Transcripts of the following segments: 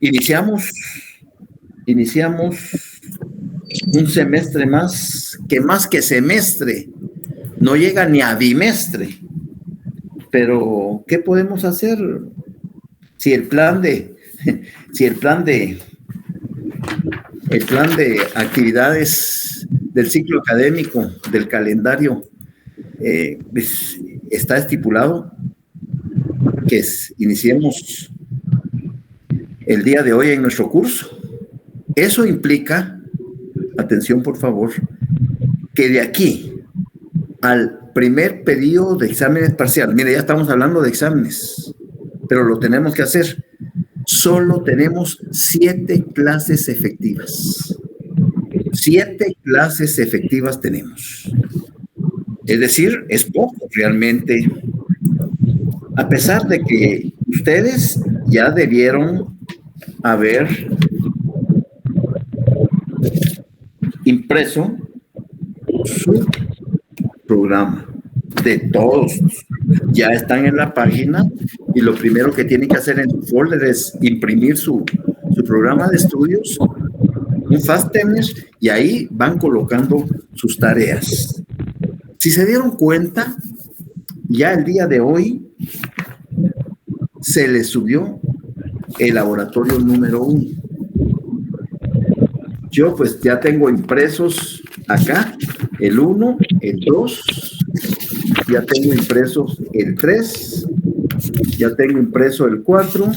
iniciamos un semestre más que semestre, no llega ni a bimestre. Pero, ¿qué podemos hacer si el plan de actividades del ciclo académico, del calendario, está estipulado que iniciemos el día de hoy en nuestro curso? Eso implica, atención por favor, que de aquí al primer periodo de exámenes parciales, mire, ya estamos hablando de exámenes, pero lo tenemos que hacer. Solo tenemos 7 clases efectivas. 7 clases efectivas tenemos. Es decir, es poco realmente. A pesar de que ustedes ya debieron haber impreso su programa de todos. Ya están en la página y lo primero que tienen que hacer en su folder es imprimir su programa de estudios, un FASTEMER, y ahí van colocando sus tareas. Si se dieron cuenta, ya el día de hoy se les subió el laboratorio número 1. Yo pues ya tengo impresos acá el 1, el 2, ya tengo impresos el 3, ya tengo impreso el 4,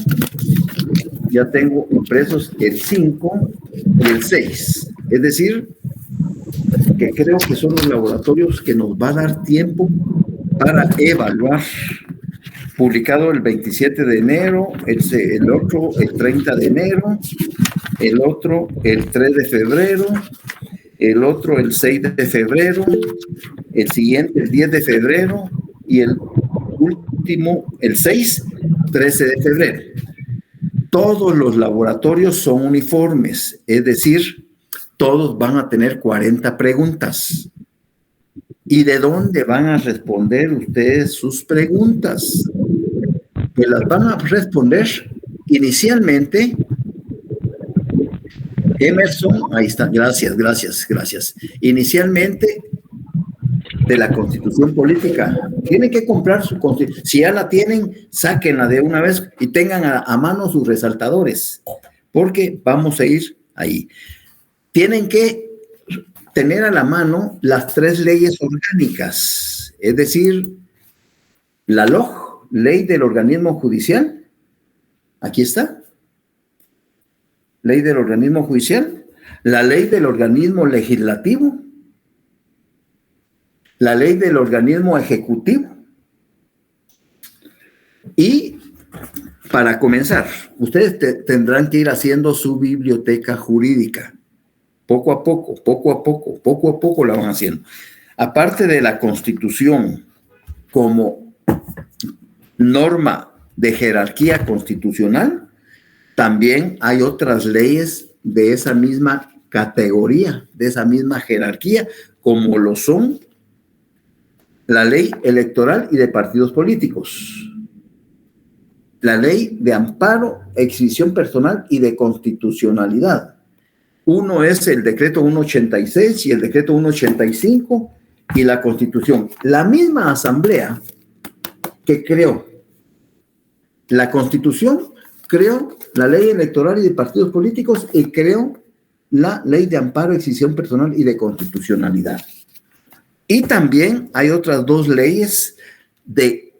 ya tengo impresos el 5 y el 6. Es decir, que creo que son los laboratorios que nos va a dar tiempo para evaluar. Publicado el 27 de enero, el otro el 30 de enero, el otro el 3 de febrero, el otro el 6 de febrero, el siguiente el 10 de febrero y el último el 13 de febrero. Todos los laboratorios son uniformes, es decir, todos van a tener 40 preguntas. ¿Y de dónde van a responder ustedes sus preguntas? Pues las van a responder inicialmente. Emerson, ahí está, gracias. Inicialmente de la Constitución Política. Tienen que comprar su Constitución. Si ya la tienen, sáquenla de una vez y tengan a mano sus resaltadores, porque vamos a ir ahí. Tienen que tener a la mano las 3 leyes orgánicas, es decir, la LOJ, Ley del Organismo Judicial, aquí está, Ley del Organismo Judicial, la Ley del Organismo Legislativo, la Ley del Organismo Ejecutivo. Y para comenzar, ustedes tendrán que ir haciendo su biblioteca jurídica. Poco a poco la van haciendo. Aparte de la Constitución como norma de jerarquía constitucional, también hay otras leyes de esa misma categoría, de esa misma jerarquía, como lo son la ley electoral y de partidos políticos, la ley de amparo, exhibición personal y de constitucionalidad. Uno es el decreto 186 y el decreto 185 y la Constitución. La misma asamblea que creó la Constitución, creó la ley electoral y de partidos políticos y creó la ley de amparo, exhibición personal y de constitucionalidad. Y también hay otras 2 leyes de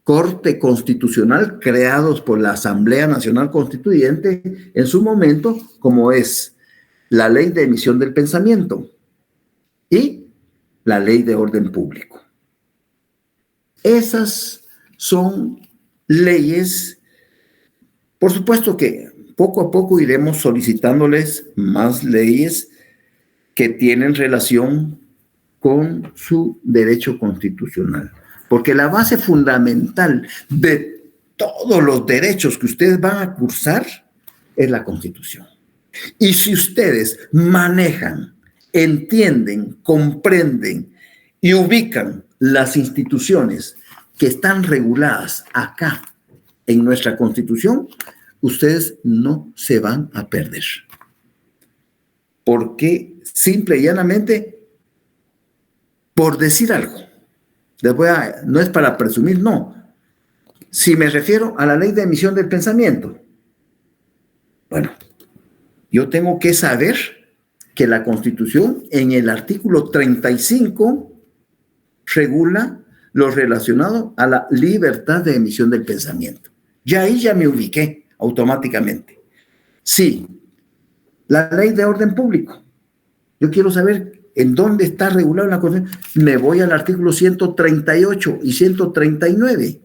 corte constitucional creados por la Asamblea Nacional Constituyente en su momento, como es la ley de emisión del pensamiento y la ley de orden público. Esas son leyes, por supuesto que poco a poco iremos solicitándoles más leyes que tienen relación con su derecho constitucional, porque la base fundamental de todos los derechos que ustedes van a cursar es la Constitución. Y si ustedes manejan, entienden, comprenden y ubican las instituciones que están reguladas acá en nuestra Constitución, ustedes no se van a perder. Porque simple y llanamente, por decir algo, no es para presumir, no. Si me refiero a la ley de emisión del pensamiento, bueno, yo tengo que saber que la Constitución en el artículo 35 regula lo relacionado a la libertad de emisión del pensamiento. Ya ahí ya me ubiqué automáticamente. Sí, la ley de orden público. Yo quiero saber en dónde está regulado la Constitución. Me voy al artículo 138 y 139,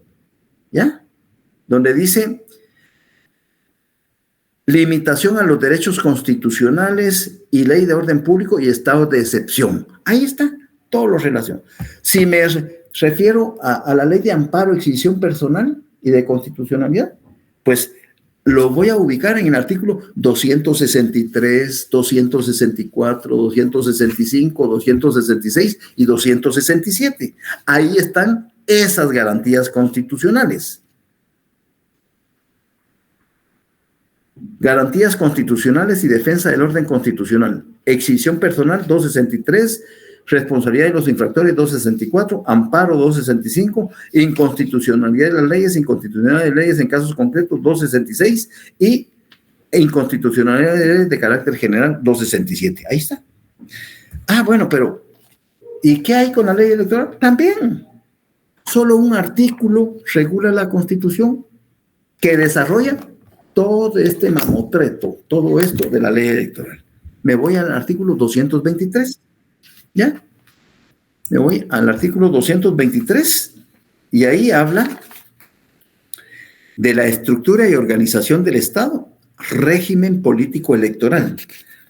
¿ya? Donde dice limitación a los derechos constitucionales y ley de orden público y estado de excepción. Ahí está todo lo relacionado. Si me refiero a la ley de amparo, exhibición personal y de constitucionalidad, pues lo voy a ubicar en el artículo 263, 264, 265, 266 y 267. Ahí están esas garantías constitucionales. Garantías constitucionales y defensa del orden constitucional. Exhibición personal, 263. Responsabilidad de los infractores, 264. Amparo, 265. Inconstitucionalidad de las leyes, inconstitucionalidad de leyes en casos concretos, 266. Y inconstitucionalidad de leyes de carácter general, 267. Ahí está. Bueno, pero ¿y qué hay con la ley electoral? También. Solo un artículo regula la Constitución que desarrolla todo este mamotreto, todo esto de la ley electoral. Me voy al artículo 223, ¿ya? Me voy al artículo 223 y ahí habla de la estructura y organización del Estado, régimen político electoral,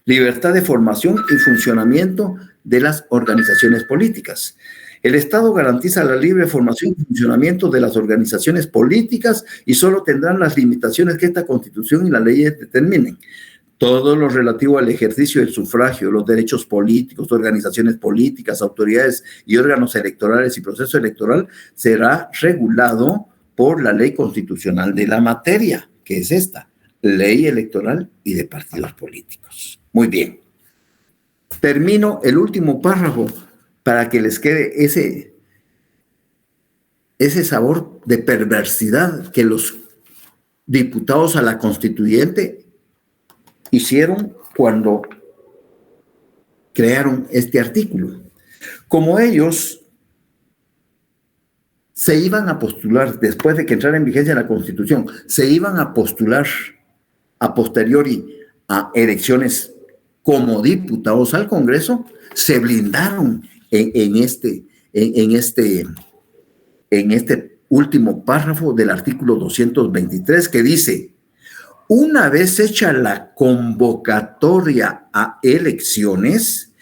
libertad de formación y funcionamiento de las organizaciones políticas. El Estado garantiza la libre formación y funcionamiento de las organizaciones políticas y solo tendrán las limitaciones que esta Constitución y la ley determinen. Todo lo relativo al ejercicio del sufragio, los derechos políticos, organizaciones políticas, autoridades y órganos electorales y proceso electoral será regulado por la ley constitucional de la materia, que es esta, ley electoral y de partidos políticos. Muy bien. Termino el último párrafo para que les quede ese sabor de perversidad que los diputados a la constituyente hicieron cuando crearon este artículo. Como ellos se iban a postular, después de que entrara en vigencia la Constitución, se iban a postular a posteriori a elecciones como diputados al Congreso, se blindaron en este último párrafo del artículo 223 que dice: una vez hecha la convocatoria a elecciones,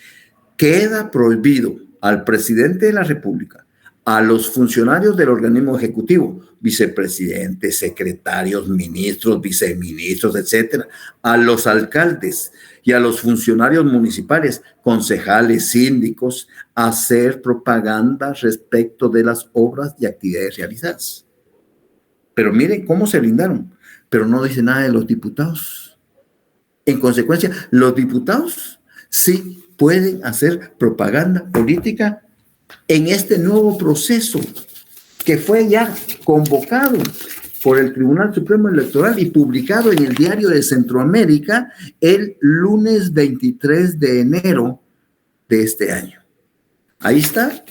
queda prohibido al presidente de la República, a los funcionarios del organismo ejecutivo, vicepresidentes, secretarios, ministros, viceministros, etcétera, a los alcaldes y a los funcionarios municipales, concejales, síndicos, hacer propaganda respecto de las obras y actividades realizadas. Pero miren cómo se blindaron, pero no dice nada de los diputados. En consecuencia, los diputados sí pueden hacer propaganda política en este nuevo proceso que fue ya convocado por el Tribunal Supremo Electoral y publicado en el Diario de Centroamérica el lunes 23 de enero de este año. Ahí está,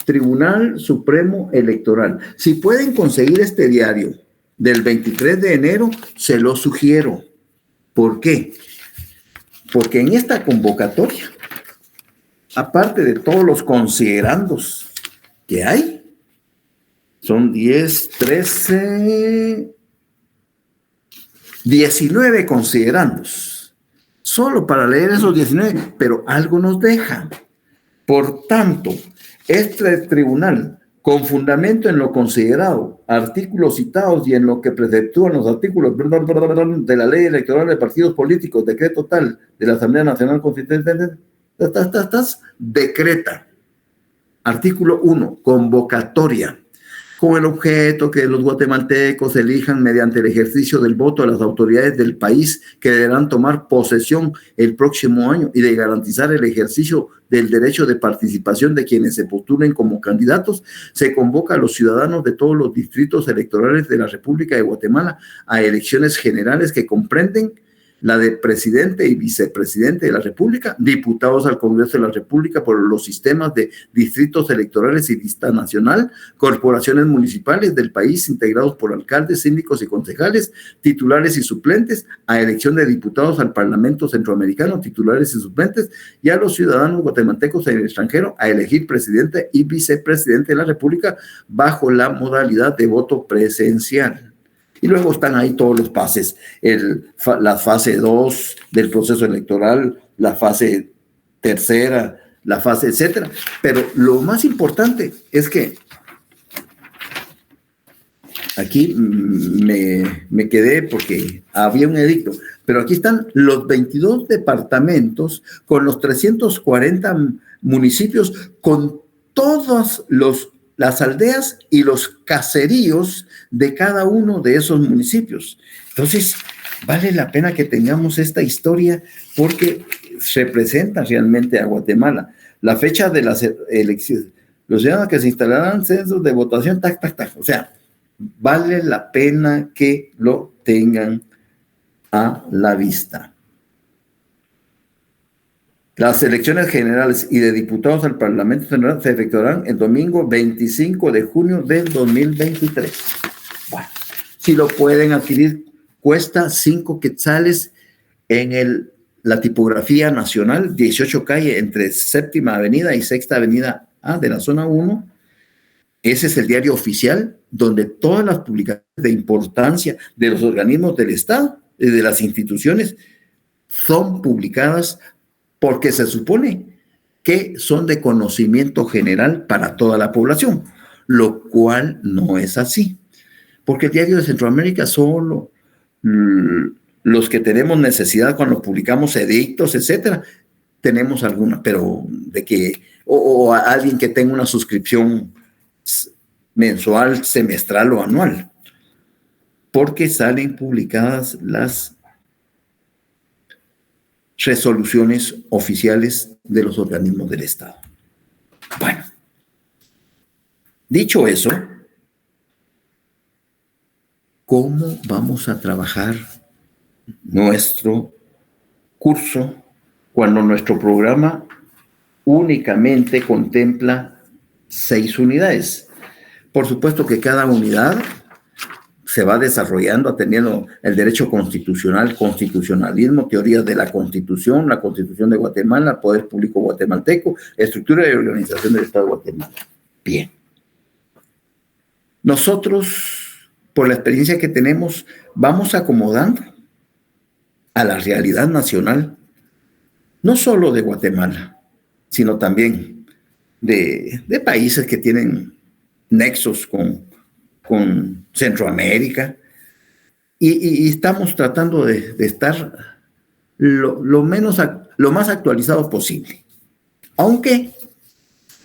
Tribunal Supremo Electoral. Si pueden conseguir este diario del 23 de enero, se lo sugiero. ¿Por qué? Porque en esta convocatoria, aparte de todos los considerandos que hay, son 10, 13, 19 considerandos. Solo para leer esos 19, pero algo nos deja. Por tanto, este tribunal, con fundamento en lo considerado, artículos citados y en lo que preceptúan los artículos de la ley electoral de partidos políticos, decreto tal de la Asamblea Nacional Constituyente, decreta. Artículo 1, convocatoria. con el objeto que los guatemaltecos elijan mediante el ejercicio del voto a las autoridades del país que deberán tomar posesión el próximo año y de garantizar el ejercicio del derecho de participación de quienes se postulen como candidatos, se convoca a los ciudadanos de todos los distritos electorales de la República de Guatemala a elecciones generales que comprenden la de presidente y vicepresidente de la República, diputados al Congreso de la República por los sistemas de distritos electorales y lista nacional, corporaciones municipales del país integrados por alcaldes, síndicos y concejales, titulares y suplentes, a elección de diputados al Parlamento Centroamericano, titulares y suplentes, y a los ciudadanos guatemaltecos en el extranjero a elegir presidente y vicepresidente de la República bajo la modalidad de voto presencial. Y luego están ahí todos los pases, la fase 2 del proceso electoral, la fase tercera, la fase, etcétera. Pero lo más importante es que aquí me quedé porque había un edicto, pero aquí están los 22 departamentos con los 340 municipios, con todos las aldeas y los caseríos de cada uno de esos municipios. Entonces, vale la pena que tengamos esta historia porque representa realmente a Guatemala. La fecha de las elecciones, los ciudadanos que se instalarán censos de votación, o sea, vale la pena que lo tengan a la vista. Las elecciones generales y de diputados al Parlamento General se efectuarán el domingo 25 de junio del 2023. Bueno, si lo pueden adquirir, cuesta 5 quetzales en la tipografía nacional, 18 calle entre Séptima Avenida y Sexta Avenida A de la zona 1. Ese es el diario oficial donde todas las publicaciones de importancia de los organismos del Estado y de las instituciones son publicadas porque se supone que son de conocimiento general para toda la población, lo cual no es así, porque el diario de Centroamérica solo los que tenemos necesidad cuando publicamos edictos, etcétera, tenemos alguna, pero de que, o a alguien que tenga una suscripción mensual, semestral o anual, porque salen publicadas las resoluciones oficiales de los organismos del Estado. Bueno, dicho eso, ¿cómo vamos a trabajar nuestro curso cuando nuestro programa únicamente contempla 6 unidades? Por supuesto que cada unidad se va desarrollando atendiendo el derecho constitucional, constitucionalismo, teorías de la Constitución, la Constitución de Guatemala, Poder Público Guatemalteco, estructura y organización del Estado de Guatemala. Bien. Nosotros, por la experiencia que tenemos, vamos acomodando a la realidad nacional, no solo de Guatemala, sino también de países que tienen nexos con Centroamérica, y estamos tratando de estar lo más actualizado posible. Aunque,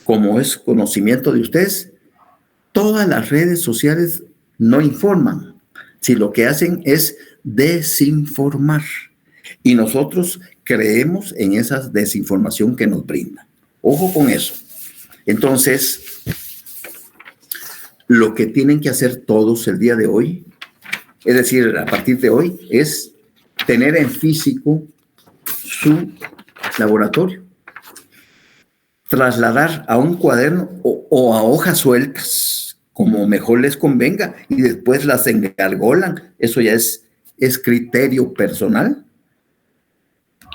como es conocimiento de ustedes, todas las redes sociales no informan, si lo que hacen es desinformar. Y nosotros creemos en esa desinformación que nos brinda. Ojo con eso. Entonces, lo que tienen que hacer todos el día de hoy, es decir, a partir de hoy, es tener en físico su laboratorio, trasladar a un cuaderno o a hojas sueltas, como mejor les convenga, y después las engargolan. Eso ya es criterio personal.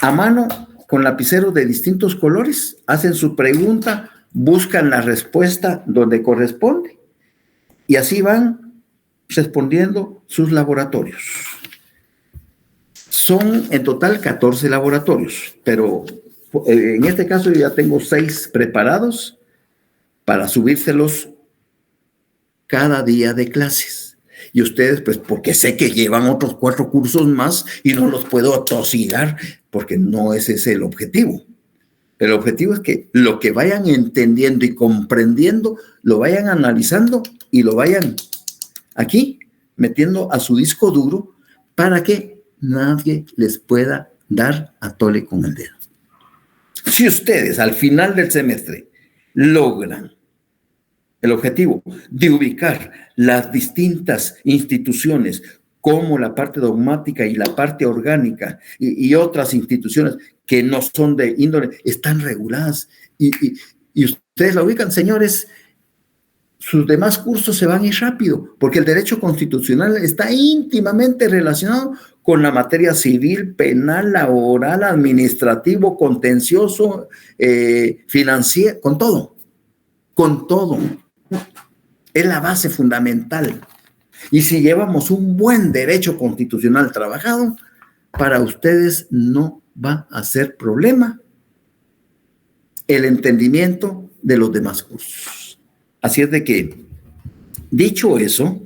A mano, con lapiceros de distintos colores, hacen su pregunta, buscan la respuesta donde corresponde, y así van respondiendo sus laboratorios. Son en total 14 laboratorios, pero en este caso yo ya tengo 6 preparados para subírselos cada día de clases. Y ustedes, pues porque sé que llevan otros 4 cursos más y no los puedo atosigar, porque no ese es el objetivo. El objetivo es que lo que vayan entendiendo y comprendiendo, lo vayan analizando y lo vayan aquí metiendo a su disco duro para que nadie les pueda dar a tole con el dedo. Si ustedes al final del semestre logran el objetivo de ubicar las distintas instituciones como la parte dogmática y la parte orgánica y otras instituciones que no son de índole, están reguladas y ustedes la ubican, señores, sus demás cursos se van a ir rápido, porque el derecho constitucional está íntimamente relacionado con la materia civil, penal, laboral, administrativo, contencioso, financiero, con todo. Es la base fundamental. Y si llevamos un buen derecho constitucional trabajado, para ustedes no va a ser problema el entendimiento de los demás cursos. Así es de que, dicho eso,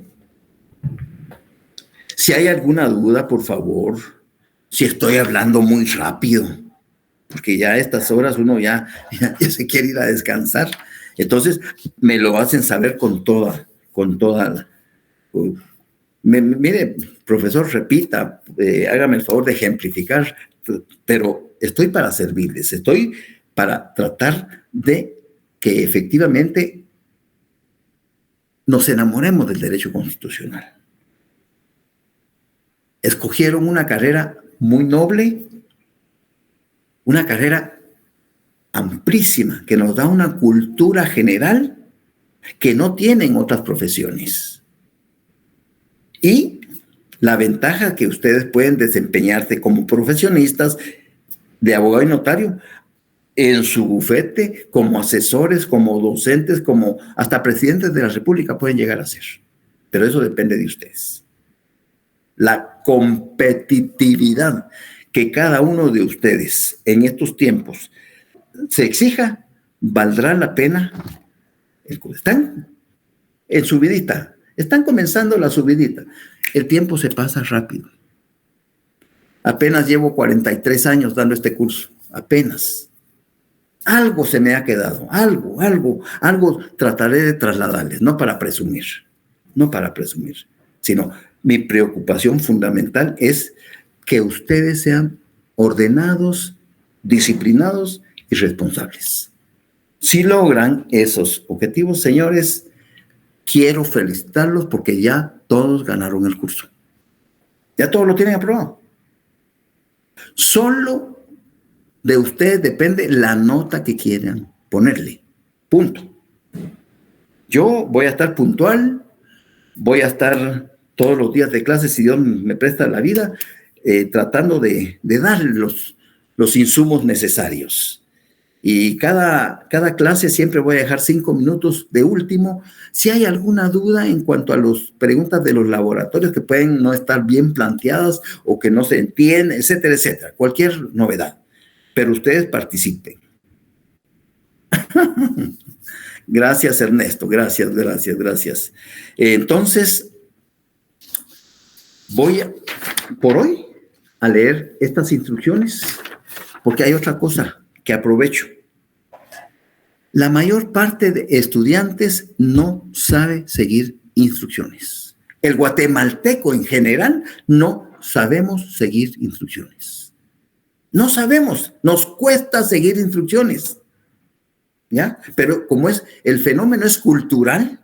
si hay alguna duda, por favor, si estoy hablando muy rápido, porque ya a estas horas uno ya se quiere ir a descansar, entonces me lo hacen saber con toda. Mire, profesor, repita, hágame el favor de ejemplificar, pero estoy para servirles, estoy para tratar de que efectivamente nos enamoremos del derecho constitucional. Escogieron una carrera muy noble, una carrera amplísima, que nos da una cultura general que no tienen otras profesiones. Y la ventaja que ustedes pueden desempeñarse como profesionistas de abogado y notario en su bufete, como asesores, como docentes, como hasta presidentes de la República pueden llegar a ser. Pero eso depende de ustedes. La competitividad que cada uno de ustedes en estos tiempos se exija, valdrá la pena. Están en subidita, están comenzando la subidita. El tiempo se pasa rápido. Apenas llevo 43 años dando este curso, apenas. Algo se me ha quedado, algo trataré de trasladarles, no para presumir, sino mi preocupación fundamental es que ustedes sean ordenados, disciplinados y responsables. Si logran esos objetivos, señores, quiero felicitarlos porque ya todos ganaron el curso. Ya todos lo tienen aprobado. Solo de ustedes depende la nota que quieran ponerle. Punto. Yo voy a estar puntual, voy a estar todos los días de clase, si Dios me presta la vida, tratando de dar los insumos necesarios. Y cada clase siempre voy a dejar 5 minutos de último. Si hay alguna duda en cuanto a las preguntas de los laboratorios que pueden no estar bien planteadas o que no se entienden, etcétera, etcétera. Cualquier novedad. Pero ustedes participen. Gracias, Ernesto. Gracias. Entonces, voy por hoy a leer estas instrucciones porque hay otra cosa que aprovecho. La mayor parte de estudiantes no sabe seguir instrucciones. El guatemalteco en general no sabemos seguir instrucciones. No sabemos, nos cuesta seguir instrucciones. ¿Ya? Pero como el fenómeno es cultural,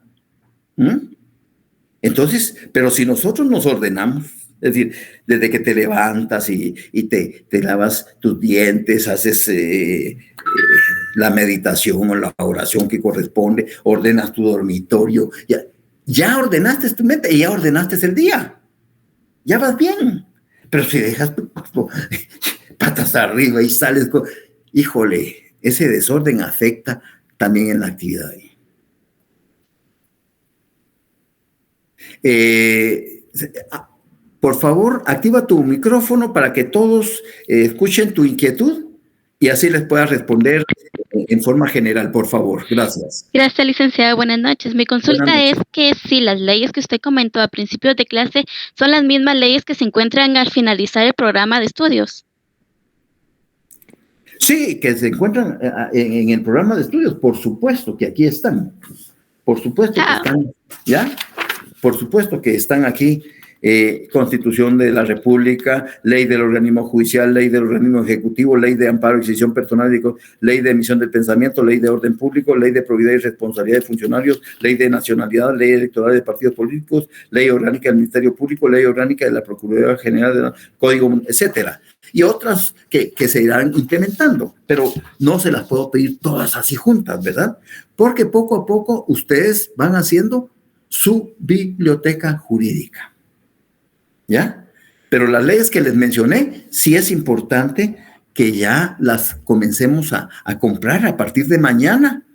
entonces, pero si nosotros nos ordenamos, es decir, desde que te levantas y te lavas tus dientes, haces la meditación o la oración que corresponde, ordenas tu dormitorio, ya ordenaste tu mente y ya ordenaste el día. Ya vas bien. Pero si dejas patas arriba y sales híjole, ese desorden afecta también en la actividad. Por favor, activa tu micrófono para que todos escuchen tu inquietud y así les pueda responder en forma general, por favor. Gracias. Gracias, licenciada. Buenas noches. Mi consulta es que si las leyes que usted comentó a principios de clase son las mismas leyes que se encuentran al finalizar el programa de estudios. Sí, que se encuentran en el programa de estudios, por supuesto que aquí están. Por supuesto que están, ¿ya? Por supuesto que están aquí. Constitución de la República, ley del organismo judicial, ley del organismo ejecutivo, ley de amparo y decisión personal, ley de emisión del pensamiento, ley de orden público, ley de probidad y responsabilidad de funcionarios, ley de nacionalidad, ley electoral de partidos políticos, ley orgánica del Ministerio Público, ley orgánica de la Procuraduría General del Código, etcétera. Y otras que se irán implementando, pero no se las puedo pedir todas así juntas, ¿verdad? Porque poco a poco ustedes van haciendo su biblioteca jurídica. ¿Ya? Pero las leyes que les mencioné, sí es importante que ya las comencemos a comprar a partir de mañana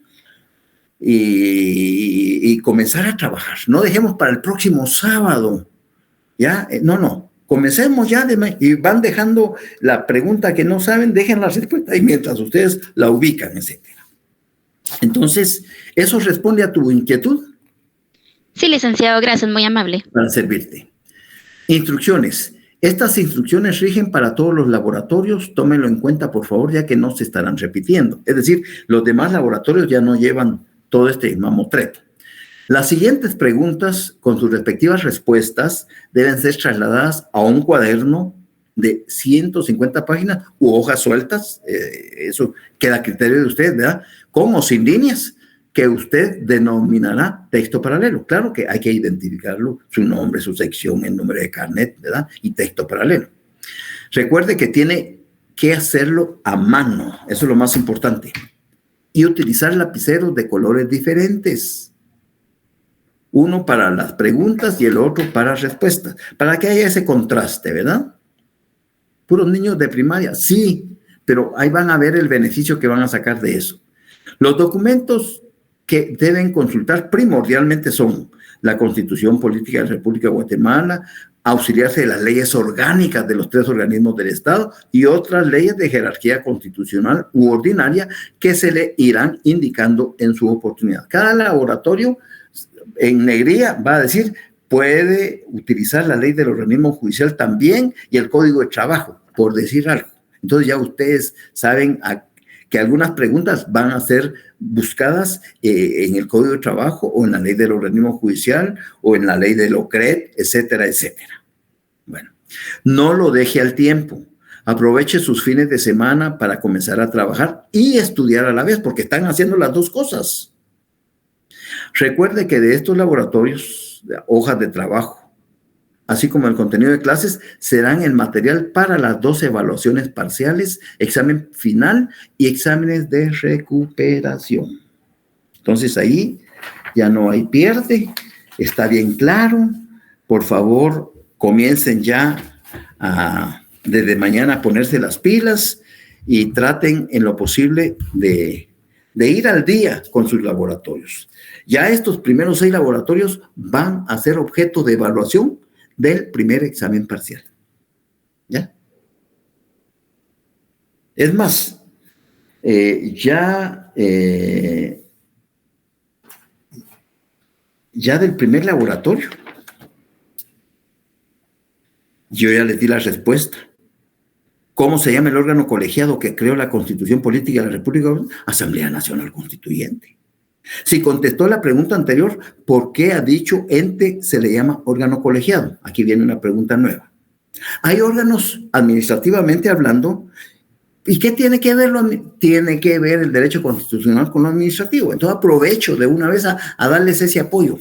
y comenzar a trabajar. No dejemos para el próximo sábado, ¿ya? No. Comencemos ya y van dejando la pregunta que no saben, dejen la respuesta y mientras ustedes la ubican, etc. Entonces, ¿eso responde a tu inquietud? Sí, licenciado, gracias, muy amable. Para servirte. Instrucciones. Estas instrucciones rigen para todos los laboratorios. Tómenlo en cuenta, por favor, ya que no se estarán repitiendo. Es decir, los demás laboratorios ya no llevan todo este mamotreto. Las siguientes preguntas, con sus respectivas respuestas, deben ser trasladadas a un cuaderno de 150 páginas u hojas sueltas. Eso queda a criterio de usted, ¿verdad? Con o sin líneas, que usted denominará texto paralelo. Claro que hay que identificarlo, su nombre, su sección, el número de carnet, ¿verdad? Y texto paralelo. Recuerde que tiene que hacerlo a mano, eso es lo más importante. Y utilizar lapiceros de colores diferentes. Uno para las preguntas y el otro para respuestas, para que haya ese contraste, ¿verdad? Puros niños de primaria, sí, pero ahí van a ver el beneficio que van a sacar de eso. Los documentos que deben consultar primordialmente son la Constitución Política de la República de Guatemala, auxiliarse de las leyes orgánicas de los 3 organismos del Estado y otras leyes de jerarquía constitucional u ordinaria que se le irán indicando en su oportunidad. Cada laboratorio en negría va a decir, puede utilizar la ley del organismo judicial también y el Código de Trabajo, por decir algo. Entonces ya ustedes saben que algunas preguntas van a ser buscadas en el Código de Trabajo o en la ley del organismo judicial o en la ley del OCRED, etcétera, etcétera. Bueno, no lo deje al tiempo. Aproveche sus fines de semana para comenzar a trabajar y estudiar a la vez, porque están haciendo las dos cosas. Recuerde que de estos laboratorios, hojas de trabajo, así como el contenido de clases, serán el material para las 2 evaluaciones parciales, examen final y exámenes de recuperación. Entonces ahí ya no hay pierde, está bien claro. Por favor, comiencen ya desde mañana a ponerse las pilas y traten en lo posible de ir al día con sus laboratorios. Ya estos primeros 6 laboratorios van a ser objeto de evaluación del primer examen parcial. ¿Ya? Es más, ya del primer laboratorio, yo ya les di la respuesta. ¿Cómo se llama el órgano colegiado que creó la Constitución Política de la República? Asamblea Nacional Constituyente. Si contestó la pregunta anterior, ¿por qué a dicho ente se le llama órgano colegiado? Aquí viene una pregunta nueva. Hay órganos administrativamente hablando, ¿y qué tiene que ver? Tiene que ver el derecho constitucional con lo administrativo. Entonces aprovecho de una vez a darles ese apoyo.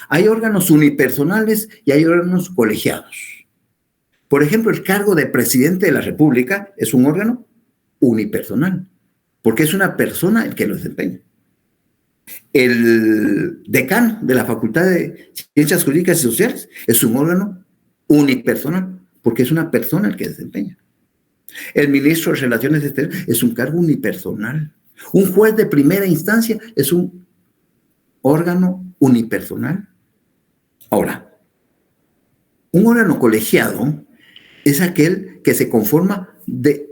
Hay órganos unipersonales y hay órganos colegiados. Por ejemplo, el cargo de presidente de la República es un órgano unipersonal, porque es una persona el que lo desempeña. El decano de la Facultad de Ciencias Jurídicas y Sociales es un órgano unipersonal, porque es una persona el que desempeña. El ministro de Relaciones Exteriores es un cargo unipersonal. Un juez de primera instancia es un órgano unipersonal. Ahora, un órgano colegiado es aquel que se conforma de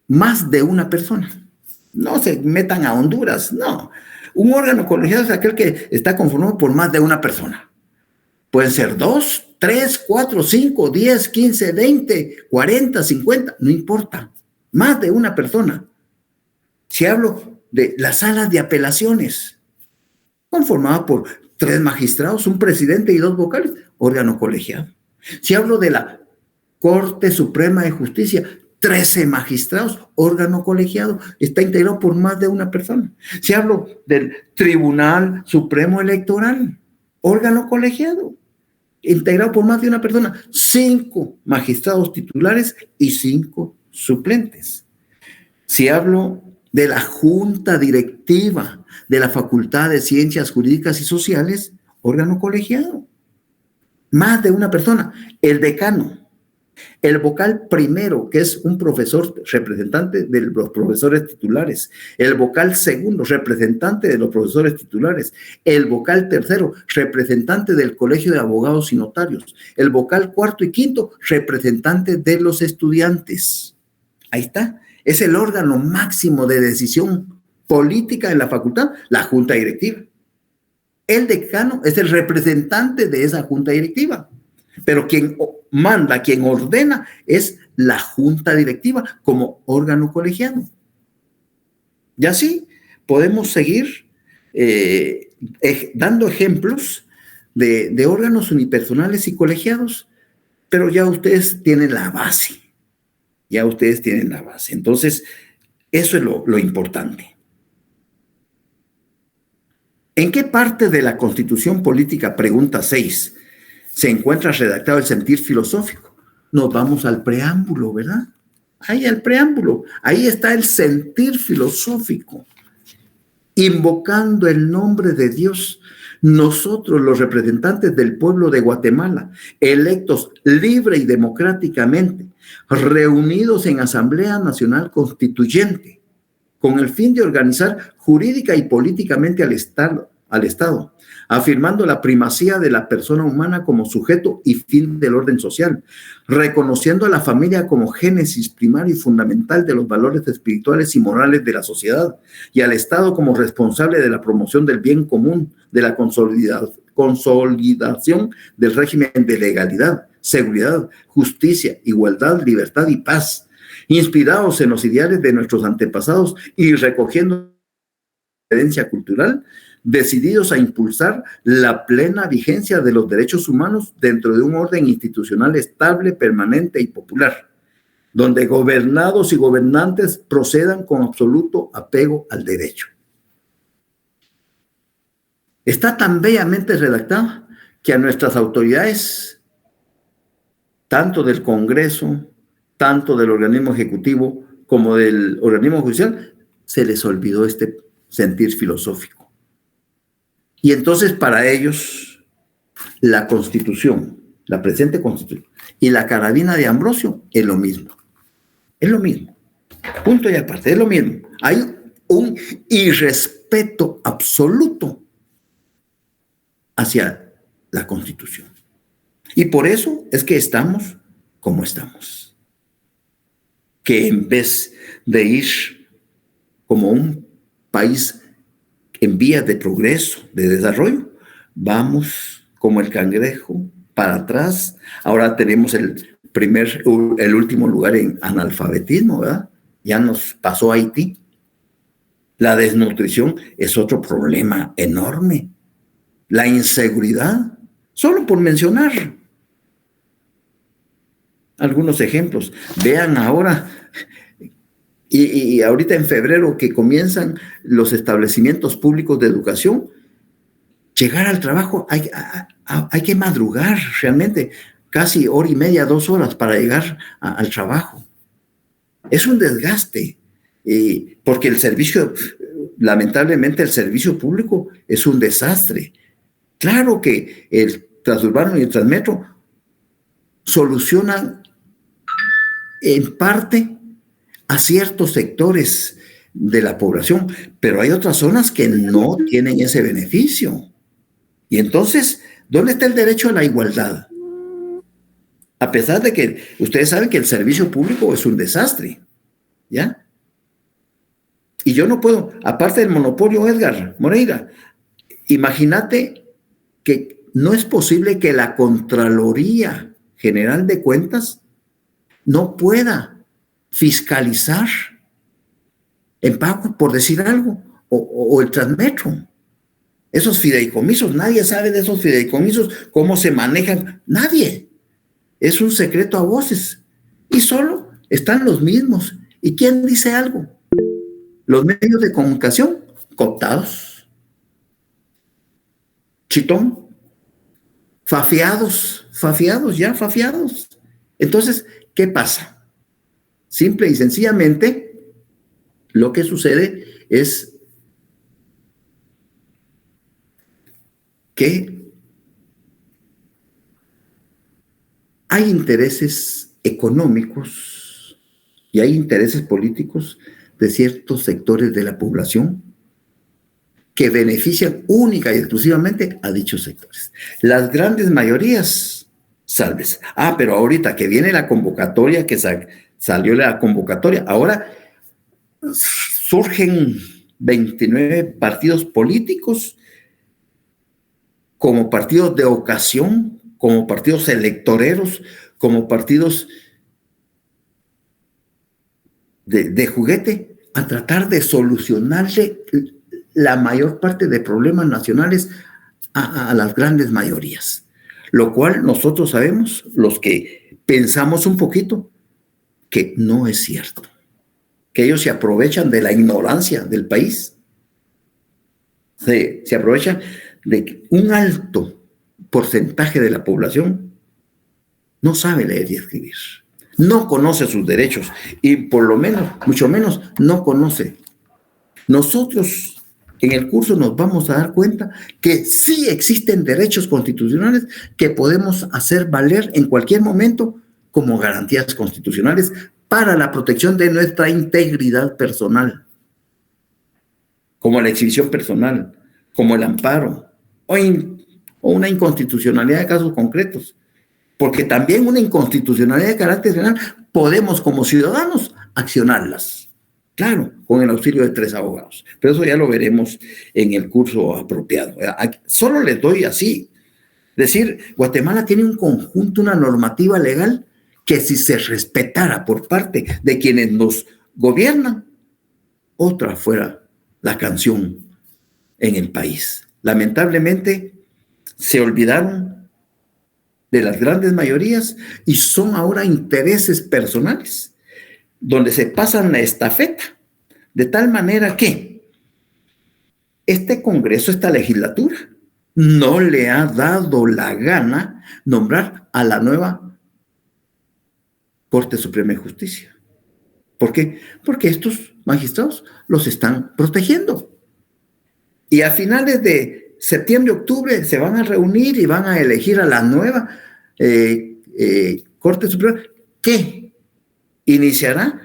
más de una persona. No se metan a Honduras, no. Un órgano colegiado es aquel que está conformado por más de una persona. Pueden ser 2, 3, 4, 5, 10, 15, 20, 40, 50, no importa. Más de una persona. Si hablo de las salas de apelaciones, conformada por 3 magistrados, un presidente y 2 vocales, órgano colegiado. Si hablo de la Corte Suprema de Justicia, 13 magistrados, órgano colegiado, está integrado por más de una persona. Si hablo del Tribunal Supremo Electoral, órgano colegiado, integrado por más de una persona, 5 magistrados titulares y 5 suplentes. Si hablo de la Junta Directiva de la Facultad de Ciencias Jurídicas y Sociales, órgano colegiado, más de una persona, el decano, el vocal primero, que es un profesor representante de los profesores titulares, el vocal segundo, representante de los profesores titulares, el vocal tercero, representante del Colegio de Abogados y Notarios, el vocal cuarto y quinto, representante de los estudiantes. Ahí está, es el órgano máximo de decisión política en la facultad, la junta directiva. El decano es el representante de esa junta directiva, pero quien manda, quien ordena es la junta directiva como órgano colegiado. Y así podemos seguir dando ejemplos de órganos unipersonales y colegiados, pero ya ustedes tienen la base. Ya ustedes tienen la base. Entonces, eso es lo importante. ¿En qué parte de la Constitución Política, pregunta 6, se encuentra redactado el sentir filosófico? Nos vamos al preámbulo, ¿verdad? Ahí el preámbulo, ahí está el sentir filosófico. Invocando el nombre de Dios, nosotros los representantes del pueblo de Guatemala, electos libre y democráticamente, reunidos en Asamblea Nacional Constituyente, con el fin de organizar jurídica y políticamente al Estado, afirmando la primacía de la persona humana como sujeto y fin del orden social, reconociendo a la familia como génesis primario y fundamental de los valores espirituales y morales de la sociedad, y al Estado como responsable de la promoción del bien común, de la consolidación del régimen de legalidad, seguridad, justicia, igualdad, libertad y paz, inspirados en los ideales de nuestros antepasados y recogiendo la herencia cultural, decididos a impulsar la plena vigencia de los derechos humanos dentro de un orden institucional estable, permanente y popular, donde gobernados y gobernantes procedan con absoluto apego al derecho. Está tan bellamente redactada que a nuestras autoridades, tanto del Congreso, tanto del organismo ejecutivo como del organismo judicial, se les olvidó este sentir filosófico. Y entonces para ellos la Constitución, la presente Constitución y la carabina de Ambrosio es lo mismo. Es lo mismo. Punto y aparte, es lo mismo. Hay un irrespeto absoluto hacia la Constitución. Y por eso es que estamos como estamos. Que en vez de ir como un país en vías de progreso, de desarrollo, vamos como el cangrejo para atrás. Ahora tenemos el último lugar en analfabetismo, ¿verdad? Ya nos pasó a Haití. La desnutrición es otro problema enorme. La inseguridad, solo por mencionar algunos ejemplos. Vean ahora, y ahorita en febrero que comienzan los establecimientos públicos de educación, llegar al trabajo hay que madrugar realmente, casi hora y media, 2 horas para llegar al trabajo. Es un desgaste, porque el servicio, lamentablemente el servicio público es un desastre. Claro que el Transurbano y el Transmetro solucionan en parte a ciertos sectores de la población, pero hay otras zonas que no tienen ese beneficio. Y entonces, ¿dónde está el derecho a la igualdad? A pesar de que ustedes saben que el servicio público es un desastre, ¿ya? Y yo no puedo, aparte del monopolio, Edgar Moreira, imagínate que no es posible que la Contraloría General de Cuentas no pueda fiscalizar en pago, por decir algo, o el Transmetro. Esos fideicomisos, nadie sabe de esos fideicomisos, cómo se manejan, nadie. Es un secreto a voces. Y solo están los mismos. ¿Y quién dice algo? Los medios de comunicación cooptados, chitón, fafiados. Entonces, ¿qué pasa? Simple y sencillamente, lo que sucede es que hay intereses económicos y hay intereses políticos de ciertos sectores de la población que benefician única y exclusivamente a dichos sectores. Las grandes mayorías, salves. Pero ahorita que viene la convocatoria, que salió la convocatoria, ahora surgen 29 partidos políticos como partidos de ocasión, como partidos electoreros, como partidos de juguete, a tratar de solucionarle la mayor parte de problemas nacionales a las grandes mayorías. Lo cual nosotros sabemos, los que pensamos un poquito, que no es cierto. Que ellos se aprovechan de la ignorancia del país. Se aprovechan de que un alto porcentaje de la población no sabe leer y escribir. No conoce sus derechos y por lo menos, mucho menos, no conoce. Nosotros en el curso nos vamos a dar cuenta que sí existen derechos constitucionales que podemos hacer valer en cualquier momento como garantías constitucionales para la protección de nuestra integridad personal, como la exhibición personal, como el amparo o una inconstitucionalidad de casos concretos. Porque también una inconstitucionalidad de carácter general podemos como ciudadanos accionarlas. Claro, con el auxilio de 3 abogados. Pero eso ya lo veremos en el curso apropiado. Solo les doy así. Decir, Guatemala tiene un conjunto, una normativa legal que si se respetara por parte de quienes nos gobiernan, otra fuera la canción en el país. Lamentablemente, se olvidaron de las grandes mayorías y son ahora intereses personales donde se pasan la estafeta, de tal manera que este Congreso, esta legislatura, no le ha dado la gana nombrar a la nueva Corte Suprema de Justicia. ¿Por qué? Porque estos magistrados los están protegiendo. Y a finales de septiembre, octubre, se van a reunir y van a elegir a la nueva Corte Suprema, que iniciará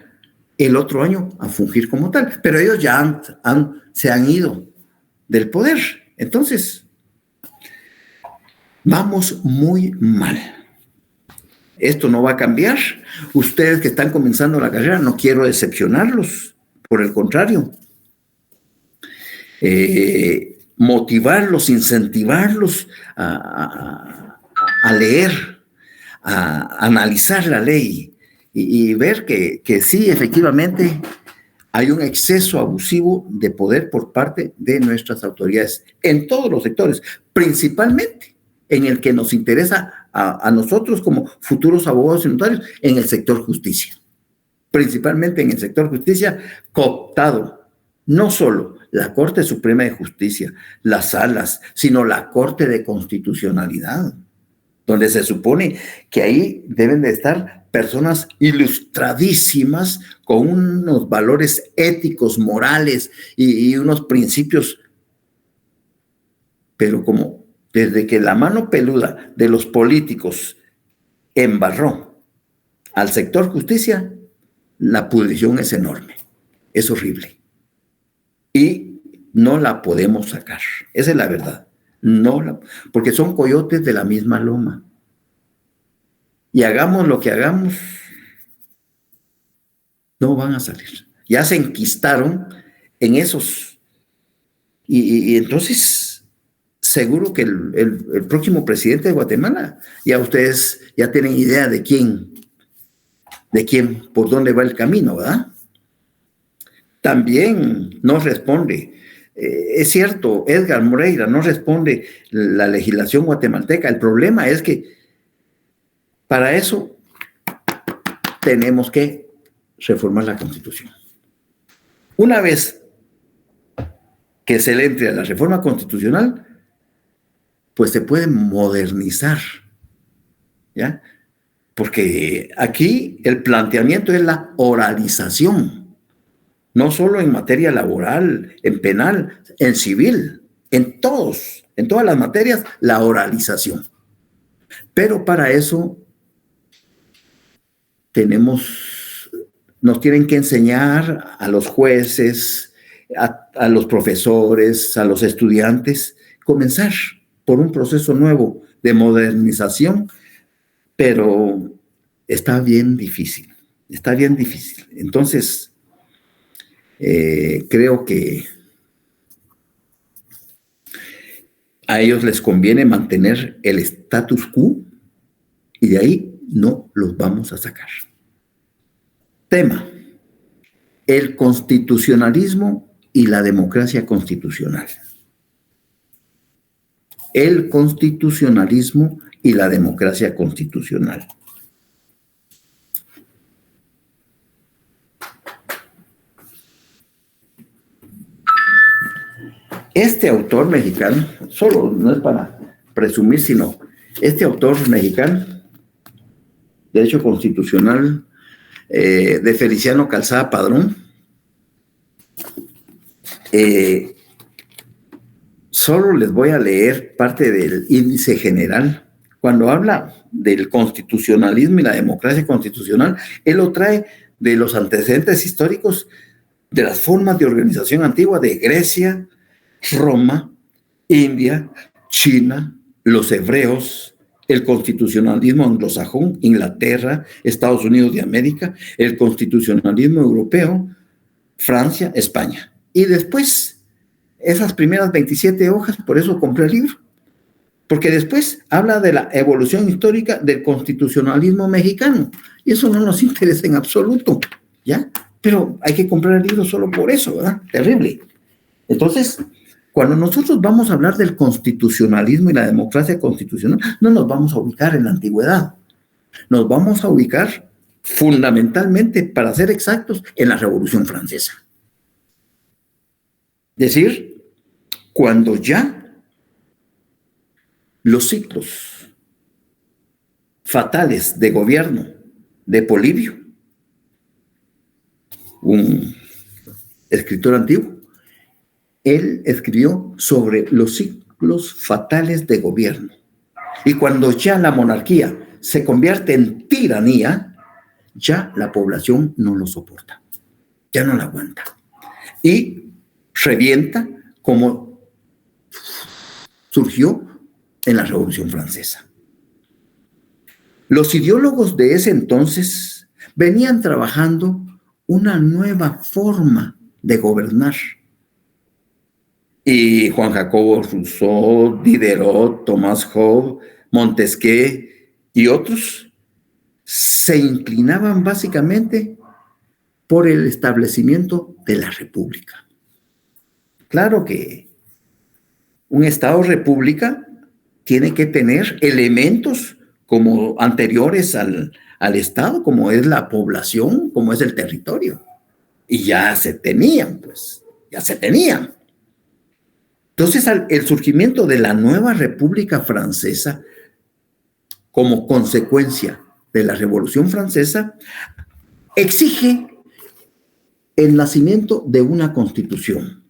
el otro año a fungir como tal. Pero ellos ya se han ido del poder. Entonces, vamos muy mal. Esto no va a cambiar. Ustedes que están comenzando la carrera, no quiero decepcionarlos. Por el contrario, motivarlos, incentivarlos a leer, a analizar la ley y ver que sí, efectivamente, hay un exceso abusivo de poder por parte de nuestras autoridades en todos los sectores, principalmente en el que nos interesa a nosotros como futuros abogados y notarios, en el sector justicia. Principalmente en el sector justicia, cooptado no solo la Corte Suprema de Justicia, las salas, sino la Corte de Constitucionalidad, donde se supone que ahí deben de estar personas ilustradísimas con unos valores éticos, morales y unos principios, pero como desde que la mano peluda de los políticos embarró al sector justicia, la pudrición es enorme, es horrible. Y no la podemos sacar, esa es la verdad. Porque son coyotes de la misma loma. Y hagamos lo que hagamos, no van a salir. Ya se enquistaron en esos. Y entonces, seguro que el próximo presidente de Guatemala, ya ustedes ya tienen idea de quién, por dónde va el camino, ¿verdad? También no responde Es cierto, Edgar Moreira, no responde la legislación guatemalteca. El problema es que para eso tenemos que reformar la Constitución. Una vez que se le entre a la reforma constitucional, pues se puede modernizar, ¿ya? Porque aquí el planteamiento es la oralización, no solo en materia laboral, en penal, en civil, en todas las materias, la oralización. Pero para eso nos tienen que enseñar a los jueces, a los profesores, a los estudiantes, comenzar por un proceso nuevo de modernización, pero está bien difícil. Entonces, creo que a ellos les conviene mantener el status quo y de ahí no los vamos a sacar. Tema: el constitucionalismo y la democracia constitucional. El constitucionalismo y la democracia constitucional. Este autor mexicano, solo no es para presumir, sino este autor mexicano, Derecho Constitucional, de Feliciano Calzada Padrón, solo les voy a leer parte del índice general. Cuando habla del constitucionalismo y la democracia constitucional, él lo trae de los antecedentes históricos de las formas de organización antigua de Grecia, Roma, India, China, los hebreos, el constitucionalismo anglosajón, Inglaterra, Estados Unidos de América, el constitucionalismo europeo, Francia, España. Y después, esas primeras 27 hojas, por eso compré el libro, porque después habla de la evolución histórica del constitucionalismo mexicano, y eso no nos interesa en absoluto, ¿ya? Pero hay que comprar el libro solo por eso, ¿verdad? Terrible. Entonces, cuando nosotros vamos a hablar del constitucionalismo y la democracia constitucional, no nos vamos a ubicar en la antigüedad. Nos vamos a ubicar fundamentalmente, para ser exactos, en la Revolución Francesa. Es decir, cuando ya los ciclos fatales de gobierno de Polibio, un escritor antiguo, él escribió sobre los ciclos fatales de gobierno. Y cuando ya la monarquía se convierte en tiranía, ya la población no lo soporta, ya no la aguanta. Y revienta como surgió en la Revolución Francesa. Los ideólogos de ese entonces venían trabajando una nueva forma de gobernar. Y Juan Jacobo Rousseau, Diderot, Thomas Hobbes, Montesquieu y otros se inclinaban básicamente por el establecimiento de la república. Claro que un Estado-república tiene que tener elementos como anteriores al Estado, como es la población, como es el territorio. Y ya se tenían, pues, ya se tenían. Entonces, el surgimiento de la nueva República Francesa, como consecuencia de la Revolución Francesa, exige el nacimiento de una constitución,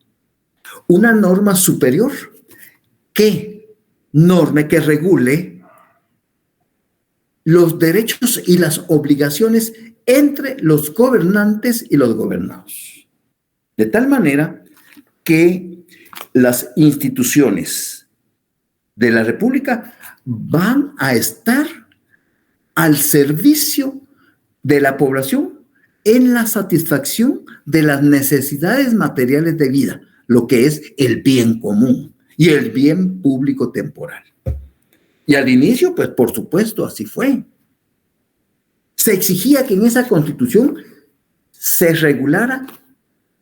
una norma superior que norme, que regule los derechos y las obligaciones entre los gobernantes y los gobernados. De tal manera que las instituciones de la República van a estar al servicio de la población en la satisfacción de las necesidades materiales de vida, lo que es el bien común y el bien público temporal. Y al inicio, pues por supuesto, así fue. Se exigía que en esa Constitución se regulara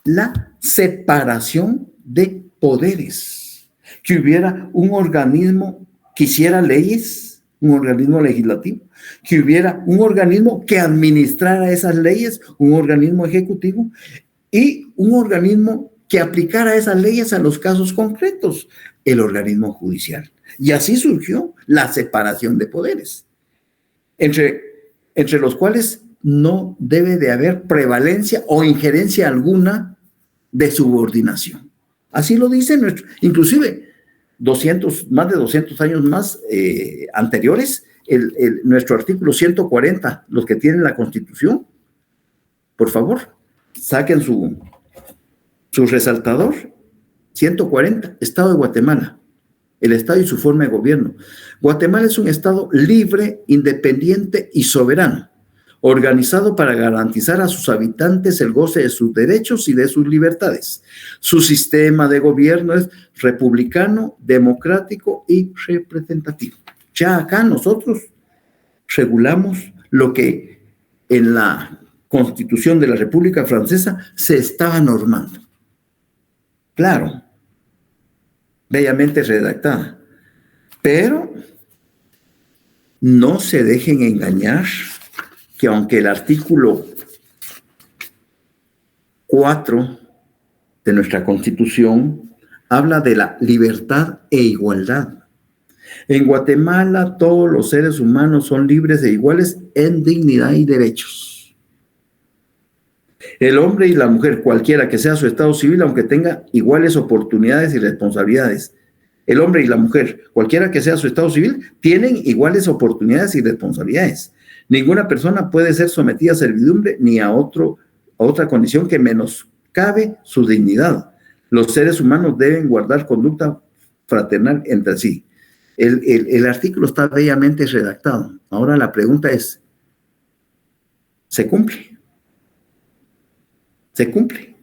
la separación de poderes, que hubiera un organismo que hiciera leyes, un organismo legislativo, que hubiera un organismo que administrara esas leyes, un organismo ejecutivo y un organismo que aplicara esas leyes a los casos concretos, el organismo judicial. Y así surgió la separación de poderes, entre los cuales no debe de haber prevalencia o injerencia alguna de subordinación. Así lo dice inclusive más de 200 años más anteriores, nuestro artículo 140, los que tienen la Constitución, por favor, saquen su resaltador. 140, Estado de Guatemala, el Estado y su forma de gobierno. Guatemala es un Estado libre, independiente y soberano, organizado para garantizar a sus habitantes el goce de sus derechos y de sus libertades. Su sistema de gobierno es republicano, democrático y representativo. Ya acá nosotros regulamos lo que en la Constitución de la República Francesa se estaba normando. Claro, bellamente redactada, pero no se dejen engañar que aunque el artículo 4 de nuestra Constitución habla de la libertad e igualdad, en Guatemala todos los seres humanos son libres e iguales en dignidad y derechos. El hombre y la mujer, cualquiera que sea su estado civil, aunque tenga iguales oportunidades y responsabilidades. El hombre y la mujer, cualquiera que sea su estado civil, tienen iguales oportunidades y responsabilidades. Ninguna persona puede ser sometida a servidumbre ni a otra condición que menoscabe su dignidad. Los seres humanos deben guardar conducta fraternal entre sí. El artículo está bellamente redactado. Ahora la pregunta es, ¿se cumple? ¿Se cumple?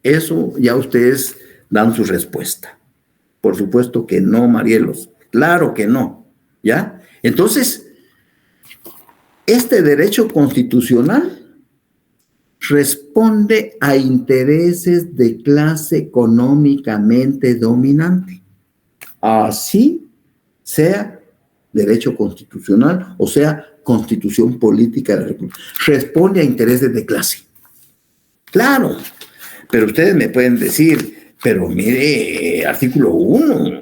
Eso ya ustedes dan su respuesta. Por supuesto que no, Marielos. Claro que no. ¿Ya? Entonces, este derecho constitucional responde a intereses de clase económicamente dominante. Así sea derecho constitucional o sea constitución política de la República. Responde a intereses de clase. Claro, pero ustedes me pueden decir, pero mire, artículo 1,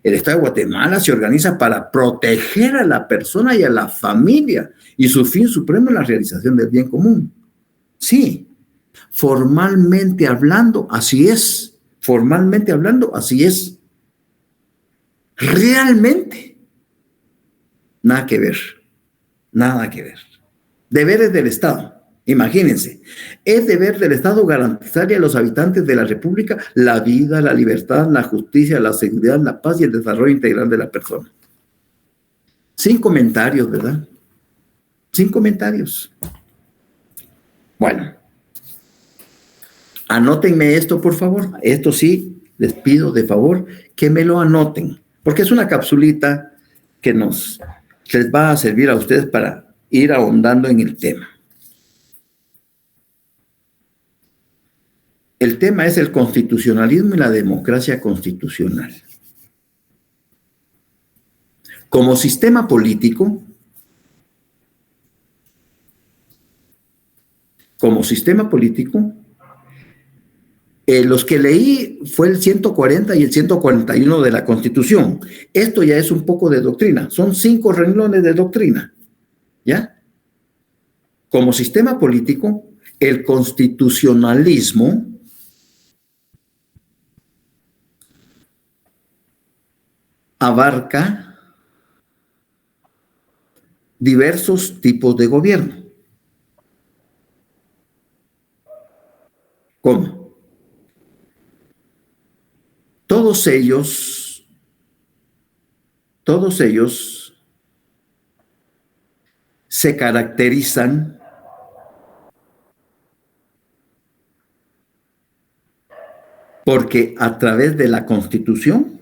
el Estado de Guatemala se organiza para proteger a la persona y a la familia y su fin supremo es la realización del bien común. Sí, formalmente hablando, así es. Formalmente hablando, así es. Realmente, nada que ver. Nada que ver. Deberes del Estado. Imagínense, es deber del Estado garantizarle a los habitantes de la República la vida, la libertad, la justicia, la seguridad, la paz y el desarrollo integral de la persona. Sin comentarios, ¿verdad? Sin comentarios. Bueno, anótenme esto, por favor. Esto sí, les pido de favor que me lo anoten, porque es una capsulita que les va a servir a ustedes para ir ahondando en el tema. El tema es el constitucionalismo y la democracia constitucional. Como sistema político, los que leí fue el 140 y el 141 de la Constitución. Esto ya es un poco de doctrina. Son 5 renglones de doctrina. ¿Ya? Como sistema político, el constitucionalismo abarca diversos tipos de gobierno. ¿Cómo? Todos ellos se caracterizan porque a través de la Constitución,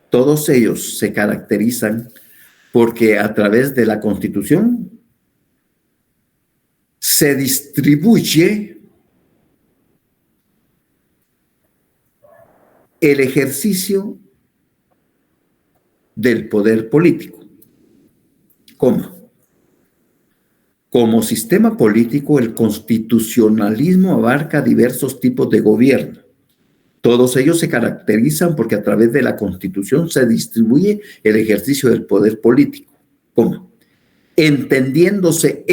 todos ellos se caracterizan porque a través de la Constitución se distribuye el ejercicio del poder político. Como sistema político, el constitucionalismo abarca diversos tipos de gobierno. Todos ellos se caracterizan porque a través de la Constitución se distribuye el ejercicio del poder político. Entendiéndose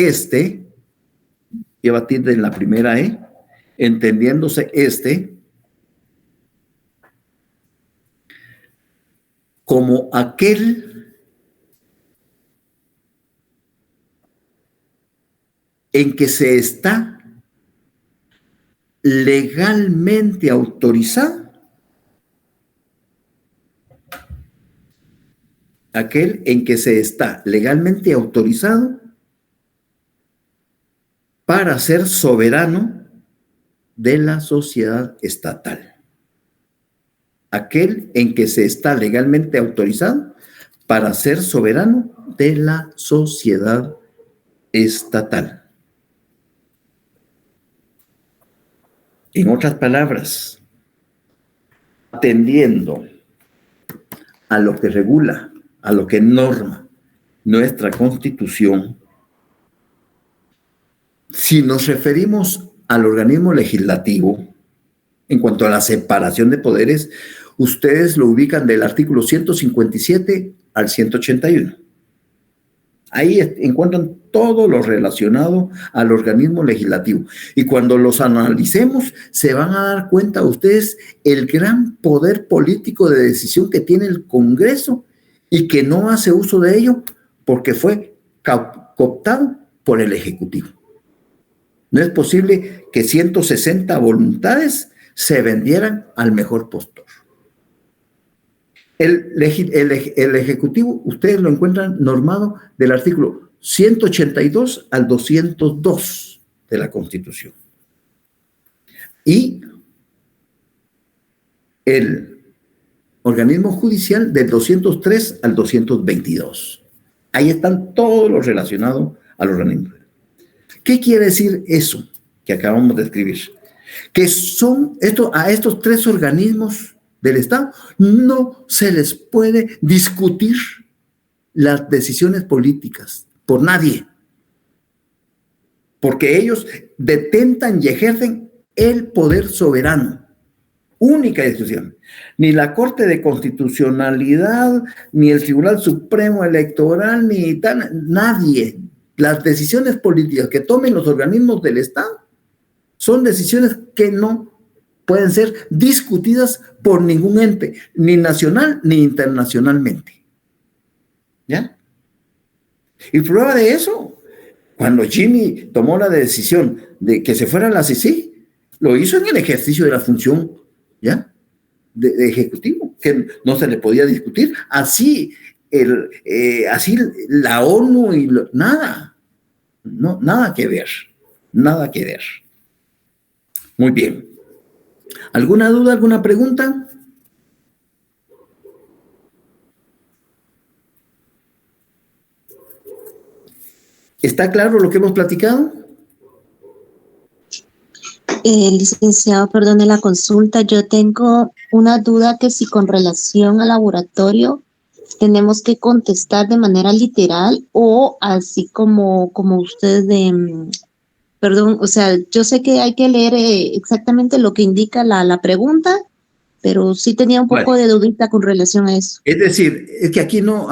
y a partir de la primera entendiéndose como aquel en que se está legalmente autorizado, para ser soberano de la sociedad estatal. Aquel en que se está legalmente autorizado para ser soberano de la sociedad estatal. En otras palabras, atendiendo a lo que regula, a lo que norma nuestra Constitución, si nos referimos al organismo legislativo, en cuanto a la separación de poderes, ustedes lo ubican del artículo 157 al 181. Ahí encuentran todo lo relacionado al organismo legislativo. Y cuando los analicemos, se van a dar cuenta ustedes el gran poder político de decisión que tiene el Congreso y que no hace uso de ello porque fue cooptado por el Ejecutivo. No es posible que 160 voluntades se vendieran al mejor postor. El Ejecutivo, ustedes lo encuentran normado del artículo 182 al 202 de la Constitución. Y el organismo judicial del 203 al 222. Ahí están todos los relacionados al organismo. ¿Qué quiere decir eso que acabamos de escribir? Que a estos tres organismos del Estado no se les puede discutir las decisiones políticas por nadie, porque ellos detentan y ejercen el poder soberano, única y exclusiva. Ni la Corte de Constitucionalidad, ni el Tribunal Supremo Electoral, ni nadie. Las decisiones políticas que tomen los organismos del Estado son decisiones que no pueden ser discutidas por ningún ente, ni nacional ni internacionalmente. ¿Ya? Y prueba de eso, cuando Jimmy tomó la decisión de que se fuera a la CICIG, lo hizo en el ejercicio de la función, ¿ya?, de ejecutivo, que no se le podía discutir. Así la ONU y nada que ver. Muy bien. ¿Alguna duda, alguna pregunta? ¿Está claro lo que hemos platicado? Licenciado, perdone la consulta. Yo tengo una duda que si con relación al laboratorio tenemos que contestar de manera literal o así como usted perdón, o sea, yo sé que hay que leer exactamente lo que indica la pregunta, pero sí tenía un poco de dudita con relación a eso. Es decir, es que aquí no,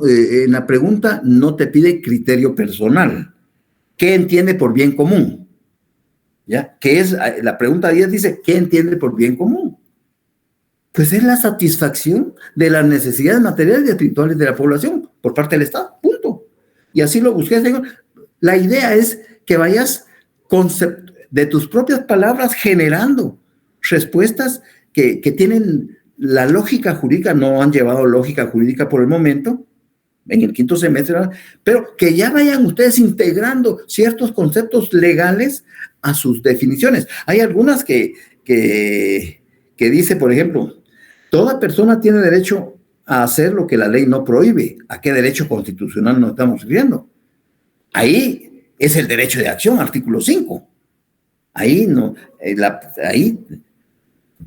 en la pregunta no te pide criterio personal. ¿Qué entiende por bien común? ¿Ya? ¿Qué es? La pregunta 10 dice, ¿qué entiende por bien común? Pues es la satisfacción de las necesidades materiales y espirituales de la población por parte del Estado, punto. Y así lo busqué, señor. La idea es que vayas de tus propias palabras generando respuestas que tienen la lógica jurídica. No han llevado lógica jurídica por el momento, en el quinto semestre, pero que ya vayan ustedes integrando ciertos conceptos legales a sus definiciones. Hay algunas que dice, por ejemplo, toda persona tiene derecho a hacer lo que la ley no prohíbe. ¿A qué derecho constitucional nos estamos refiriendo? Ahí es el derecho de acción, artículo 5. Ahí no, ahí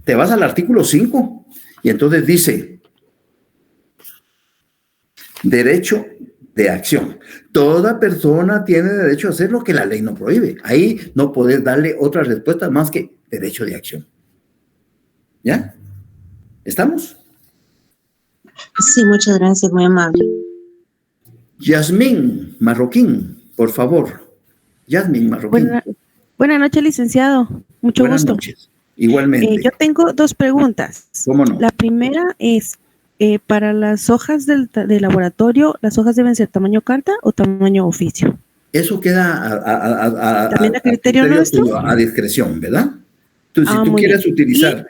Te vas al artículo 5 y entonces dice, derecho de acción. Toda persona tiene derecho a hacer lo que la ley no prohíbe. Ahí no podés darle otra respuesta más que derecho de acción. ¿Ya? ¿Estamos? Sí, muchas gracias, muy amable. Yasmín Marroquín, por favor. Yasmín Marroquín. Buenas noches, licenciado. Mucho Buenas gusto. noches. Igualmente. Yo tengo dos preguntas. ¿Cómo no? La primera es, para las hojas de laboratorio, ¿las hojas deben ser tamaño carta o tamaño oficio? Eso queda ¿También a criterio nuestro? tuyo, a discreción, ¿verdad? Entonces, si tú Muy quieres bien. utilizar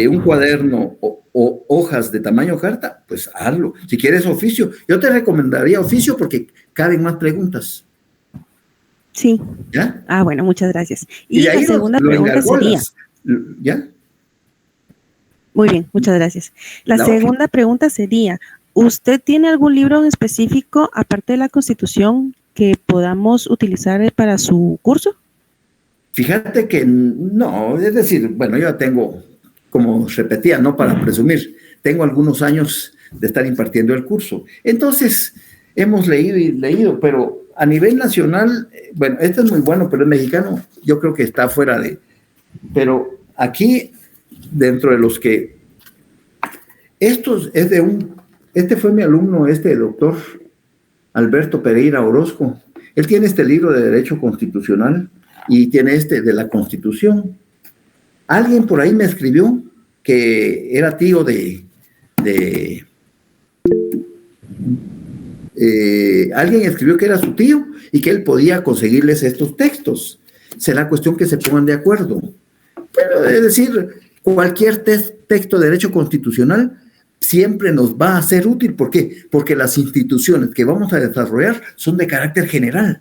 un cuaderno o hojas de tamaño carta, pues hazlo. Si quieres oficio, yo te recomendaría oficio porque caben más preguntas. Sí. ¿Ya? Bueno, muchas gracias. Y de la ahí segunda lo pregunta sería, engargolas. ¿Ya? muy bien, muchas gracias. La segunda pregunta sería, ¿usted tiene algún libro en específico, aparte de la Constitución, que podamos utilizar para su curso? Fíjate que no, es decir, bueno, yo tengo, como repetía, no para presumir, tengo algunos años de estar impartiendo el curso. Entonces, hemos leído y leído, pero a nivel nacional, bueno, este es muy bueno, pero el mexicano yo creo que está fuera de... Pero aquí, dentro de los que... Estos es de este fue mi alumno, doctor Alberto Pereira Orozco. Él tiene este libro de Derecho Constitucional y tiene este de la Constitución. Alguien por ahí me escribió que era tío alguien escribió que era su tío y que él podía conseguirles estos textos. Será cuestión que se pongan de acuerdo. Pero es decir, cualquier texto de derecho constitucional siempre nos va a ser útil. ¿Por qué? Porque las instituciones que vamos a desarrollar son de carácter general.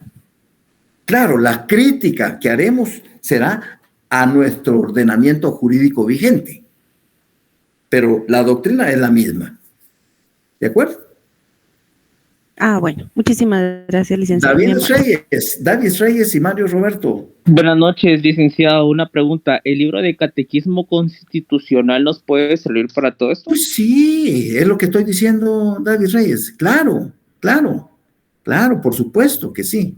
Claro, la crítica que haremos será a nuestro ordenamiento jurídico vigente, pero la doctrina es la misma. ¿De acuerdo? Bueno, muchísimas gracias, licenciado. David Reyes y Mario Roberto. Buenas noches, licenciado. Una pregunta. ¿El libro de Catequismo Constitucional nos puede servir para todo esto? Pues sí, es lo que estoy diciendo, David Reyes. Claro, por supuesto que sí.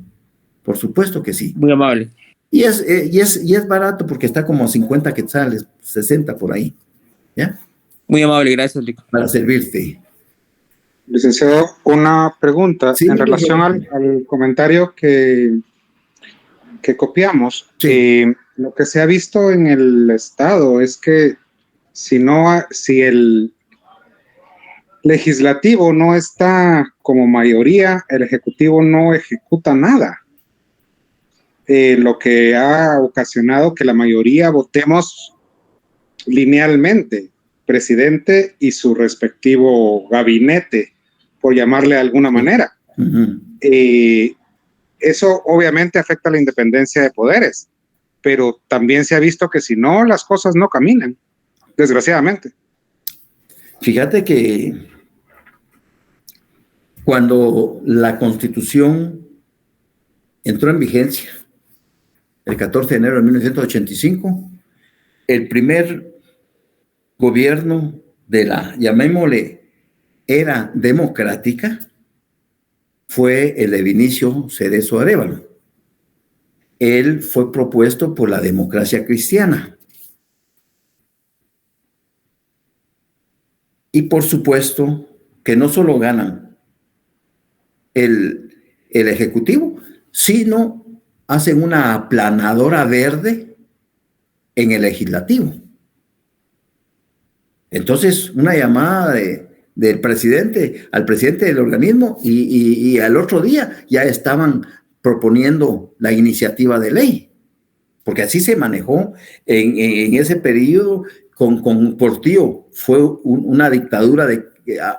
Por supuesto que sí. Muy amable. Y es barato porque está como a 50 quetzales, 60 por ahí. ¿Ya? Muy amable, gracias, Rico. Para servirte. Licenciado, una pregunta en relación al comentario que copiamos. Sí. Lo que se ha visto en el Estado es que si el legislativo no está como mayoría, el ejecutivo no ejecuta nada. Lo que ha ocasionado que la mayoría votemos linealmente, presidente y su respectivo gabinete, por llamarle de alguna manera. Uh-huh. Eso obviamente afecta a la independencia de poderes, pero también se ha visto que si no, las cosas no caminan, desgraciadamente. Fíjate que cuando la Constitución entró en vigencia, el 14 de enero de 1985, el primer gobierno de la, llamémosle, era democrática, fue el de Vinicio Cerezo Arévalo. Él fue propuesto por la democracia cristiana. Y por supuesto que no solo ganan el Ejecutivo, sino hacen una aplanadora verde en el Legislativo. Entonces, una llamada del presidente al presidente del organismo y al otro día ya estaban proponiendo la iniciativa de ley, porque así se manejó en ese periodo con Portillo. Fue una dictadura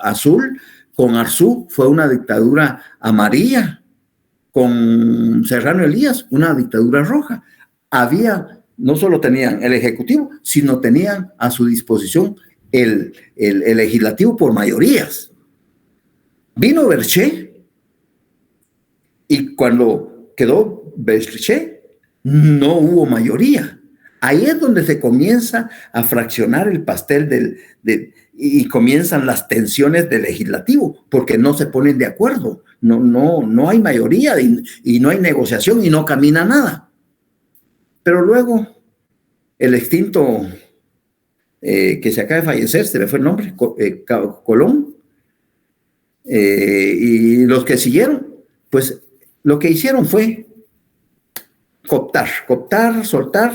azul, con Arzú fue una dictadura amarilla, con Serrano Elías una dictadura roja. No solo tenían el Ejecutivo, sino tenían a su disposición el legislativo por mayorías. Vino Berché y cuando quedó Berché no hubo mayoría. Ahí es donde se comienza a fraccionar el pastel y comienzan las tensiones del legislativo, porque no se ponen de acuerdo, no hay mayoría y no hay negociación y no camina nada. Pero luego, el extinto que se acaba de fallecer, se me fue el nombre, Colón, y los que siguieron, pues lo que hicieron fue cooptar, soltar,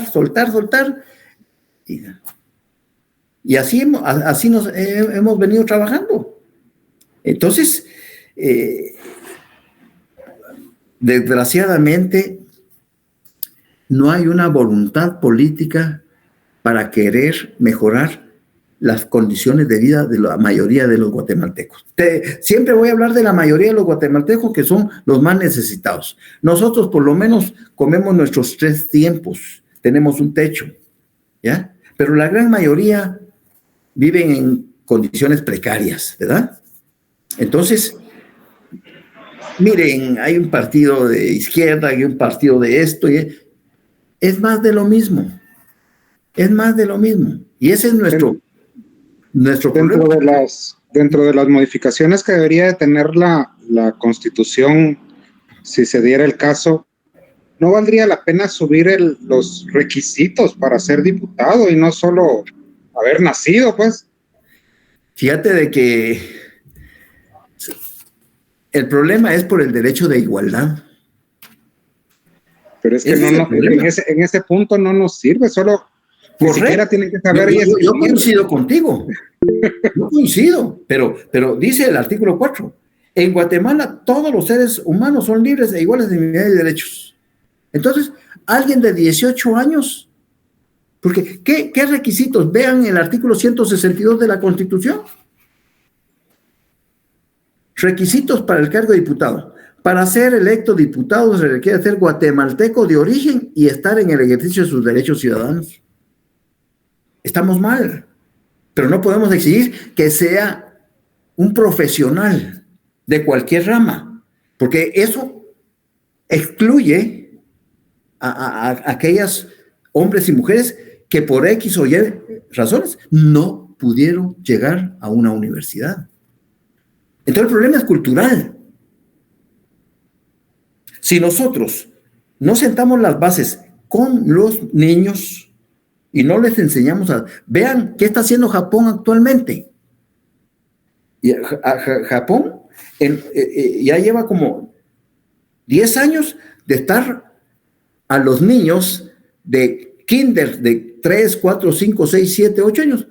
y así nos hemos venido trabajando. Entonces, desgraciadamente, no hay una voluntad política para querer mejorar las condiciones de vida de la mayoría de los guatemaltecos. Siempre voy a hablar de la mayoría de los guatemaltecos, que son los más necesitados. Nosotros por lo menos comemos nuestros 3 tiempos, tenemos un techo, ¿ya? Pero la gran mayoría viven en condiciones precarias, ¿verdad? Entonces, miren, hay un partido de izquierda, hay un partido de esto, y es más de lo mismo. Es más de lo mismo. Y ese es nuestro problema. Dentro de las modificaciones que debería de tener la Constitución, si se diera el caso, ¿no valdría la pena subir los requisitos para ser diputado y no solo haber nacido, pues? Fíjate de que el problema es por el derecho de igualdad. Pero es que en ese punto no nos sirve, solo ni siquiera tienen que saber. Yo coincido contigo. Yo coincido, pero dice el artículo 4, en Guatemala todos los seres humanos son libres e iguales de dignidad y derechos. Entonces, alguien de 18 años, porque ¿qué requisitos? Vean el artículo 162 de la Constitución. Requisitos para el cargo de diputado. Para ser electo diputado se requiere ser guatemalteco de origen y estar en el ejercicio de sus derechos ciudadanos. Estamos mal, pero no podemos exigir que sea un profesional de cualquier rama, porque eso excluye a aquellos hombres y mujeres que por X o Y razones no pudieron llegar a una universidad. Entonces el problema es cultural. Si nosotros no sentamos las bases con los niños y no les enseñamos vean qué está haciendo Japón actualmente. Y Japón ya lleva como 10 años de estar a los niños de kinder de 3, 4, 5, 6, 7, 8 años,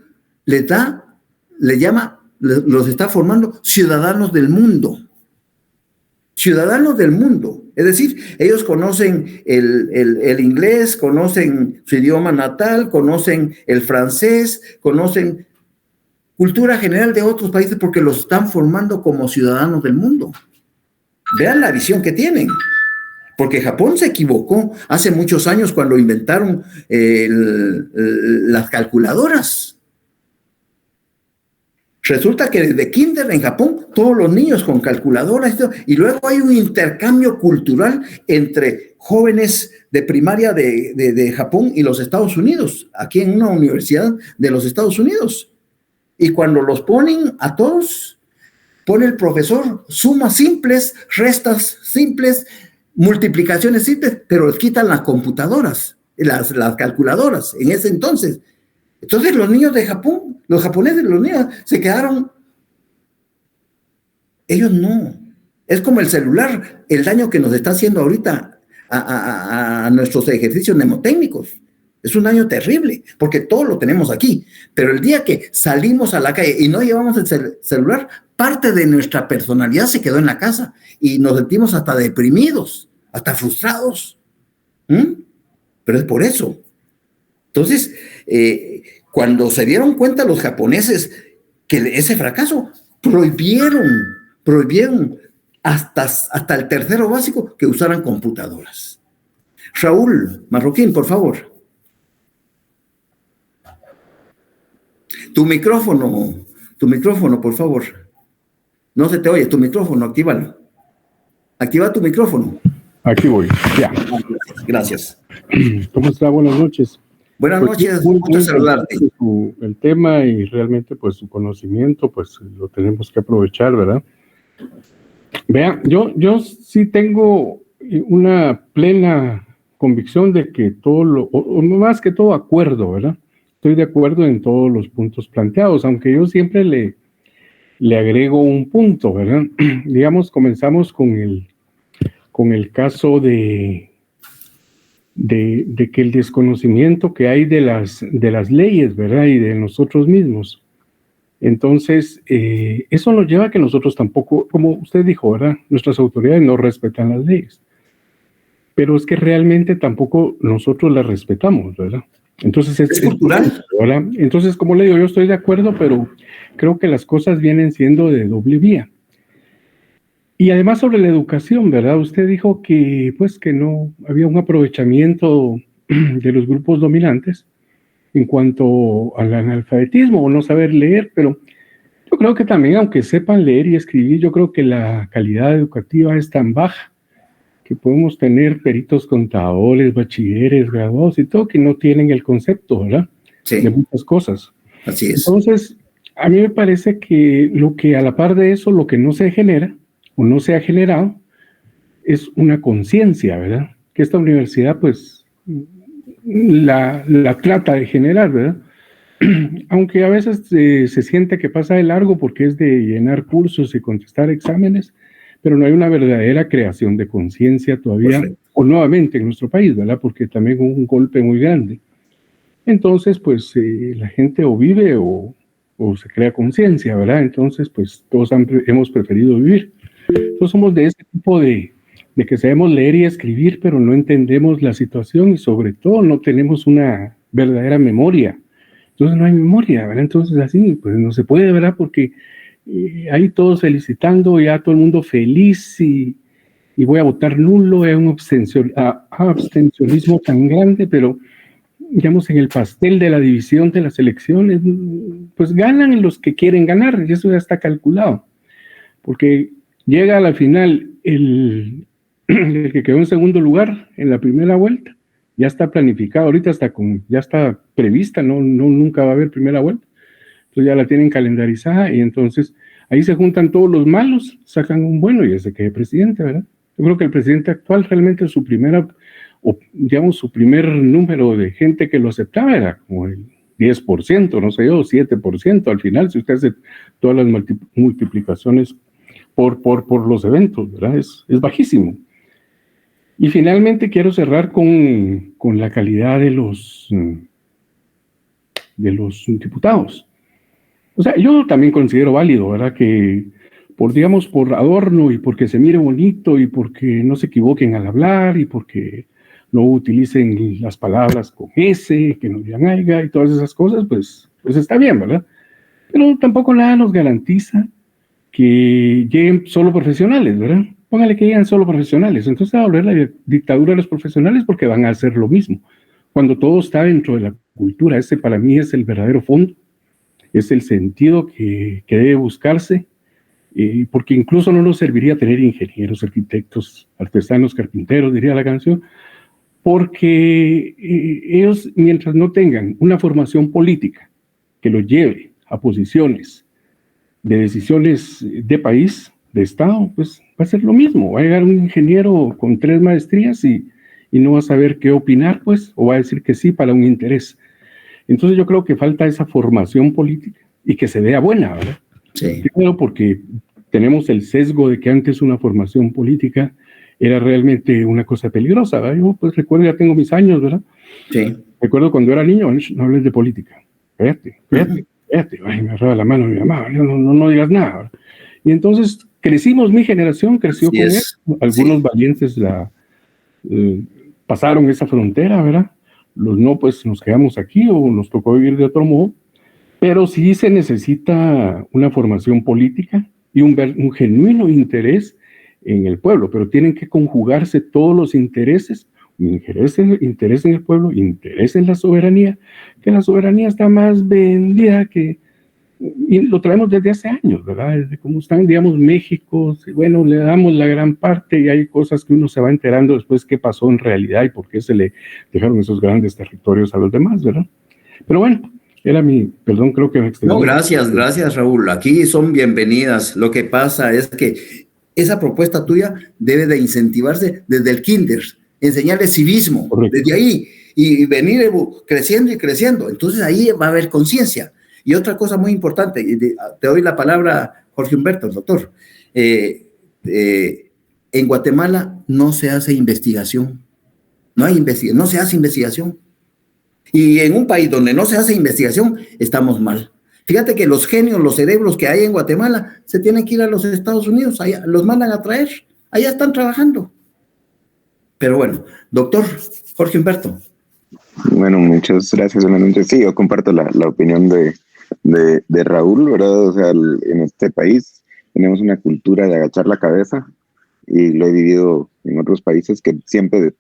los está formando ciudadanos del mundo. Ciudadanos del mundo. Es decir, ellos conocen el inglés, conocen su idioma natal, conocen el francés, conocen cultura general de otros países porque los están formando como ciudadanos del mundo. Vean la visión que tienen. Porque Japón se equivocó hace muchos años cuando inventaron las calculadoras. Resulta que desde kinder en Japón, todos los niños con calculadoras, y luego hay un intercambio cultural entre jóvenes de primaria de Japón y los Estados Unidos, aquí en una universidad de los Estados Unidos. Y cuando los ponen a todos, pone el profesor sumas simples, restas simples, multiplicaciones simples, pero les quitan las computadoras, las calculadoras en ese entonces. Entonces los niños de Japón, los japoneses, los niños se quedaron, ellos no. Es como el celular, el daño que nos está haciendo ahorita a nuestros ejercicios mnemotécnicos. Es un daño terrible, porque todo lo tenemos aquí. Pero el día que salimos a la calle y no llevamos el celular, parte de nuestra personalidad se quedó en la casa y nos sentimos hasta deprimidos, hasta frustrados. Pero es por eso. Entonces, cuando se dieron cuenta los japoneses que ese fracaso, prohibieron hasta el tercero básico que usaran computadoras. Raúl Marroquín, por favor. Tu micrófono, por favor. No se te oye, tu micrófono, actívalo. Activa tu micrófono. Aquí voy, ya. Gracias. ¿Cómo está? Buenas noches. Buenas Pues, noches, muy gusto saludarte. el tema y realmente pues su conocimiento pues lo tenemos que aprovechar, ¿verdad? Vea, yo sí tengo una plena convicción de que todo o más que todo acuerdo, ¿verdad? Estoy de acuerdo en todos los puntos planteados, aunque yo siempre le agrego un punto, ¿verdad? Digamos, comenzamos con el caso de que el desconocimiento que hay de las leyes, ¿verdad? Y de nosotros mismos. Entonces, eso nos lleva a que nosotros tampoco, como usted dijo, ¿verdad? Nuestras autoridades no respetan las leyes. Pero es que realmente tampoco nosotros las respetamos, ¿verdad? Entonces, es cultural, ¿verdad? Entonces, como le digo, yo estoy de acuerdo, pero creo que las cosas vienen siendo de doble vía. Y además sobre la educación, ¿verdad? Usted dijo que, pues, que no había un aprovechamiento de los grupos dominantes en cuanto al analfabetismo o no saber leer, pero yo creo que también, aunque sepan leer y escribir, yo creo que la calidad educativa es tan baja que podemos tener peritos contadores, bachilleres, graduados y todo, que no tienen el concepto, ¿verdad? sí, De muchas cosas. así es. Entonces, a mí me parece que lo que a la par de eso, lo que no se genera o no se ha generado, es una conciencia, ¿verdad? Que esta universidad, pues, la trata de generar, ¿verdad? Aunque a veces se siente que pasa de largo porque es de llenar cursos y contestar exámenes, pero no hay una verdadera creación de conciencia todavía, Correcto. o nuevamente en nuestro país, ¿verdad? Porque también hubo un golpe muy grande. Entonces, pues, la gente o vive o se crea conciencia, ¿verdad? Entonces, pues, todos hemos preferido vivir. Entonces, somos de ese tipo de que sabemos leer y escribir, pero no entendemos la situación y sobre todo no tenemos una verdadera memoria. Entonces no hay memoria, ¿verdad? Entonces así, pues no se puede, ¿verdad? Porque ahí todos felicitando, ya todo el mundo feliz y voy a votar nulo, hay un abstencionismo tan grande, pero digamos en el pastel de la división de las elecciones, pues ganan los que quieren ganar, y eso ya está calculado, porque llega a la final el que quedó en segundo lugar en la primera vuelta, ya está planificado, ahorita ya está prevista, nunca va a haber primera vuelta, entonces ya la tienen calendarizada y entonces ahí se juntan todos los malos, sacan un bueno y ese que es presidente, ¿verdad? Yo creo que el presidente actual realmente su primer número de gente que lo aceptaba era como el 10%, no sé yo, 7% al final, si usted hace todas las multiplicaciones por los eventos, ¿verdad? Es bajísimo. Y finalmente quiero cerrar con la calidad de los diputados. O sea, yo también considero válido, ¿verdad? Que por adorno y porque se mire bonito y porque no se equivoquen al hablar y porque no utilicen las palabras con S, que no digan aiga y todas esas cosas, pues está bien, ¿verdad? Pero tampoco nada nos garantiza que lleguen solo profesionales, ¿verdad? Póngale que llegan solo profesionales, entonces va a volver la dictadura de los profesionales porque van a hacer lo mismo. Cuando todo está dentro de la cultura, ese para mí es el verdadero fondo, es el sentido que debe buscarse, porque incluso no nos serviría tener ingenieros, arquitectos, artesanos, carpinteros, diría la canción, porque ellos, mientras no tengan una formación política que los lleve a posiciones de decisiones de país, de Estado, pues va a ser lo mismo. Va a llegar un ingeniero con 3 maestrías y no va a saber qué opinar, pues, o va a decir que sí para un interés. Entonces yo creo que falta esa formación política y que se vea buena, ¿verdad? Sí. Primero porque tenemos el sesgo de que antes una formación política era realmente una cosa peligrosa, ¿verdad? Yo pues recuerdo, ya tengo mis años, ¿verdad? Sí. Recuerdo cuando era niño, no hables de política. Cállate. Ay, me agarraba la mano mi mamá, no digas nada, ¿verdad? Y entonces crecimos, mi generación creció Sí, con eso. Algunos valientes pasaron esa frontera, ¿verdad? Los no, pues nos quedamos aquí o nos tocó vivir de otro modo. Pero sí se necesita una formación política y un genuino interés en el pueblo, pero tienen que conjugarse todos los intereses, interés en el pueblo, interés en la soberanía, que la soberanía está más vendida que y lo traemos desde hace años, ¿verdad? Desde cómo están, digamos, México, bueno, le damos la gran parte y hay cosas que uno se va enterando después qué pasó en realidad y por qué se le dejaron esos grandes territorios a los demás, ¿verdad? Pero bueno, era perdón, creo que me extendí. No, gracias, Raúl. Aquí son bienvenidas. Lo que pasa es que esa propuesta tuya debe de incentivarse desde el kinder, enseñarle civismo, correcto, desde ahí, y venir creciendo y creciendo. Entonces ahí va a haber conciencia. Y otra cosa muy importante, y te doy la palabra, Jorge Humberto, doctor. En Guatemala no se hace investigación. No se hace investigación. Y en un país donde no se hace investigación, estamos mal. Fíjate que los genios, los cerebros que hay en Guatemala, se tienen que ir a los Estados Unidos, allá, los mandan a traer, allá están trabajando. Pero bueno, doctor Jorge Humberto. Bueno, muchas gracias. Sí, yo comparto la opinión de Raúl, ¿verdad? O sea, en este país tenemos una cultura de agachar la cabeza, y lo he vivido en otros países que siempre,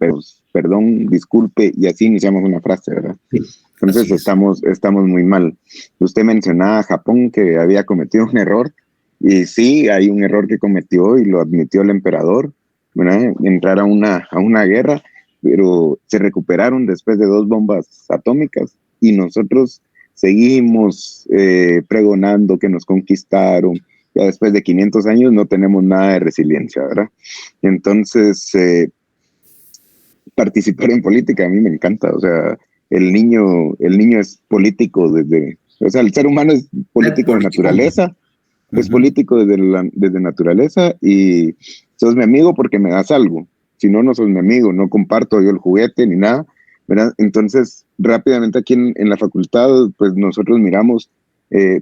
perdón, disculpe, y así iniciamos una frase, ¿verdad? Sí, entonces estamos muy mal. Usted mencionaba a Japón, que había cometido un error, y sí, hay un error que cometió y lo admitió el emperador, ¿verdad? Entrar a una guerra, pero se recuperaron después de 2 bombas atómicas, y nosotros seguimos pregonando que nos conquistaron. Ya después de 500 años no tenemos nada de resiliencia, ¿verdad? Entonces, participar en política a mí me encanta. O sea, el niño es político o sea, el ser humano es político de naturaleza, es político desde naturaleza, y sos mi amigo porque me das algo. Si no, no sos mi amigo, no comparto yo el juguete ni nada, ¿verdad? Entonces, rápidamente aquí en la facultad, pues nosotros miramos,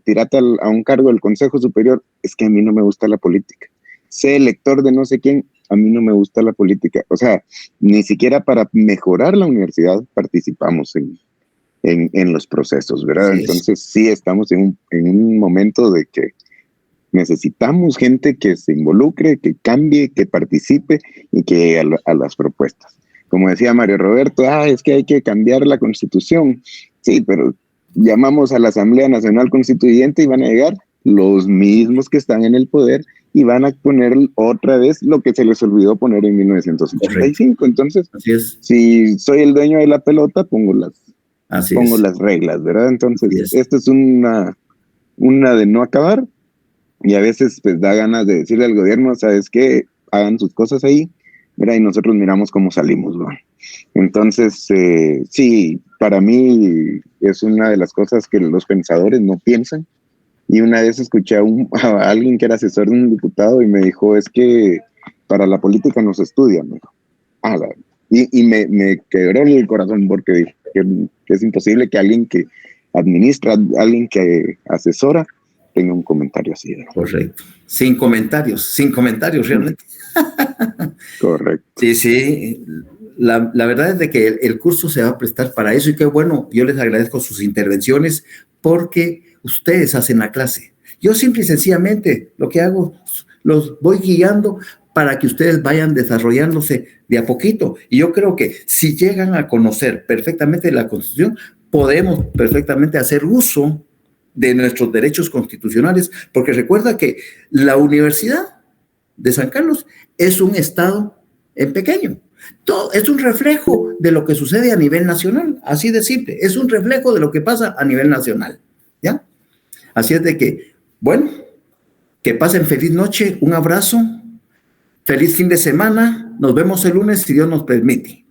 tirate a un cargo del Consejo Superior, es que a mí no me gusta la política. Sé elector de no sé quién, a mí no me gusta la política. O sea, ni siquiera para mejorar la universidad participamos en los procesos, ¿verdad? Sí, entonces sí estamos en un momento de que necesitamos gente que se involucre, que cambie, que participe y que llegue a las propuestas. Como decía Mario Roberto, es que hay que cambiar la Constitución. Sí, pero llamamos a la Asamblea Nacional Constituyente y van a llegar los mismos que están en el poder y van a poner otra vez lo que se les olvidó poner en 1985. Correcto. Entonces, si soy el dueño de la pelota, pongo las reglas, ¿verdad? Entonces, esto es una de no acabar, y a veces pues da ganas de decirle al gobierno, ¿sabes qué? Hagan sus cosas ahí, ¿verdad? Y nosotros miramos cómo salimos, ¿no? Entonces, sí, para mí es una de las cosas que los pensadores no piensan. Y una vez escuché a alguien que era asesor de un diputado y me dijo, es que para la política no se estudia, ¿no? Y me quebró el corazón, porque dije que es imposible que alguien que administra, alguien que asesora, tenga un comentario así, ¿no? Correcto. Sin comentarios realmente. Correcto. Sí. La verdad es de que el curso se va a prestar para eso, y qué bueno. Yo les agradezco sus intervenciones porque ustedes hacen la clase. Yo simple y sencillamente lo que hago, los voy guiando para que ustedes vayan desarrollándose de a poquito. Y yo creo que si llegan a conocer perfectamente la Constitución, podemos perfectamente hacer uso de nuestros derechos constitucionales, porque recuerda que la Universidad de San Carlos es un estado en pequeño. Todo es un reflejo de lo que sucede a nivel nacional, así de simple, es un reflejo de lo que pasa a nivel nacional, ¿ya? Así es de que, bueno, que pasen feliz noche, un abrazo, feliz fin de semana, nos vemos el lunes si Dios nos permite.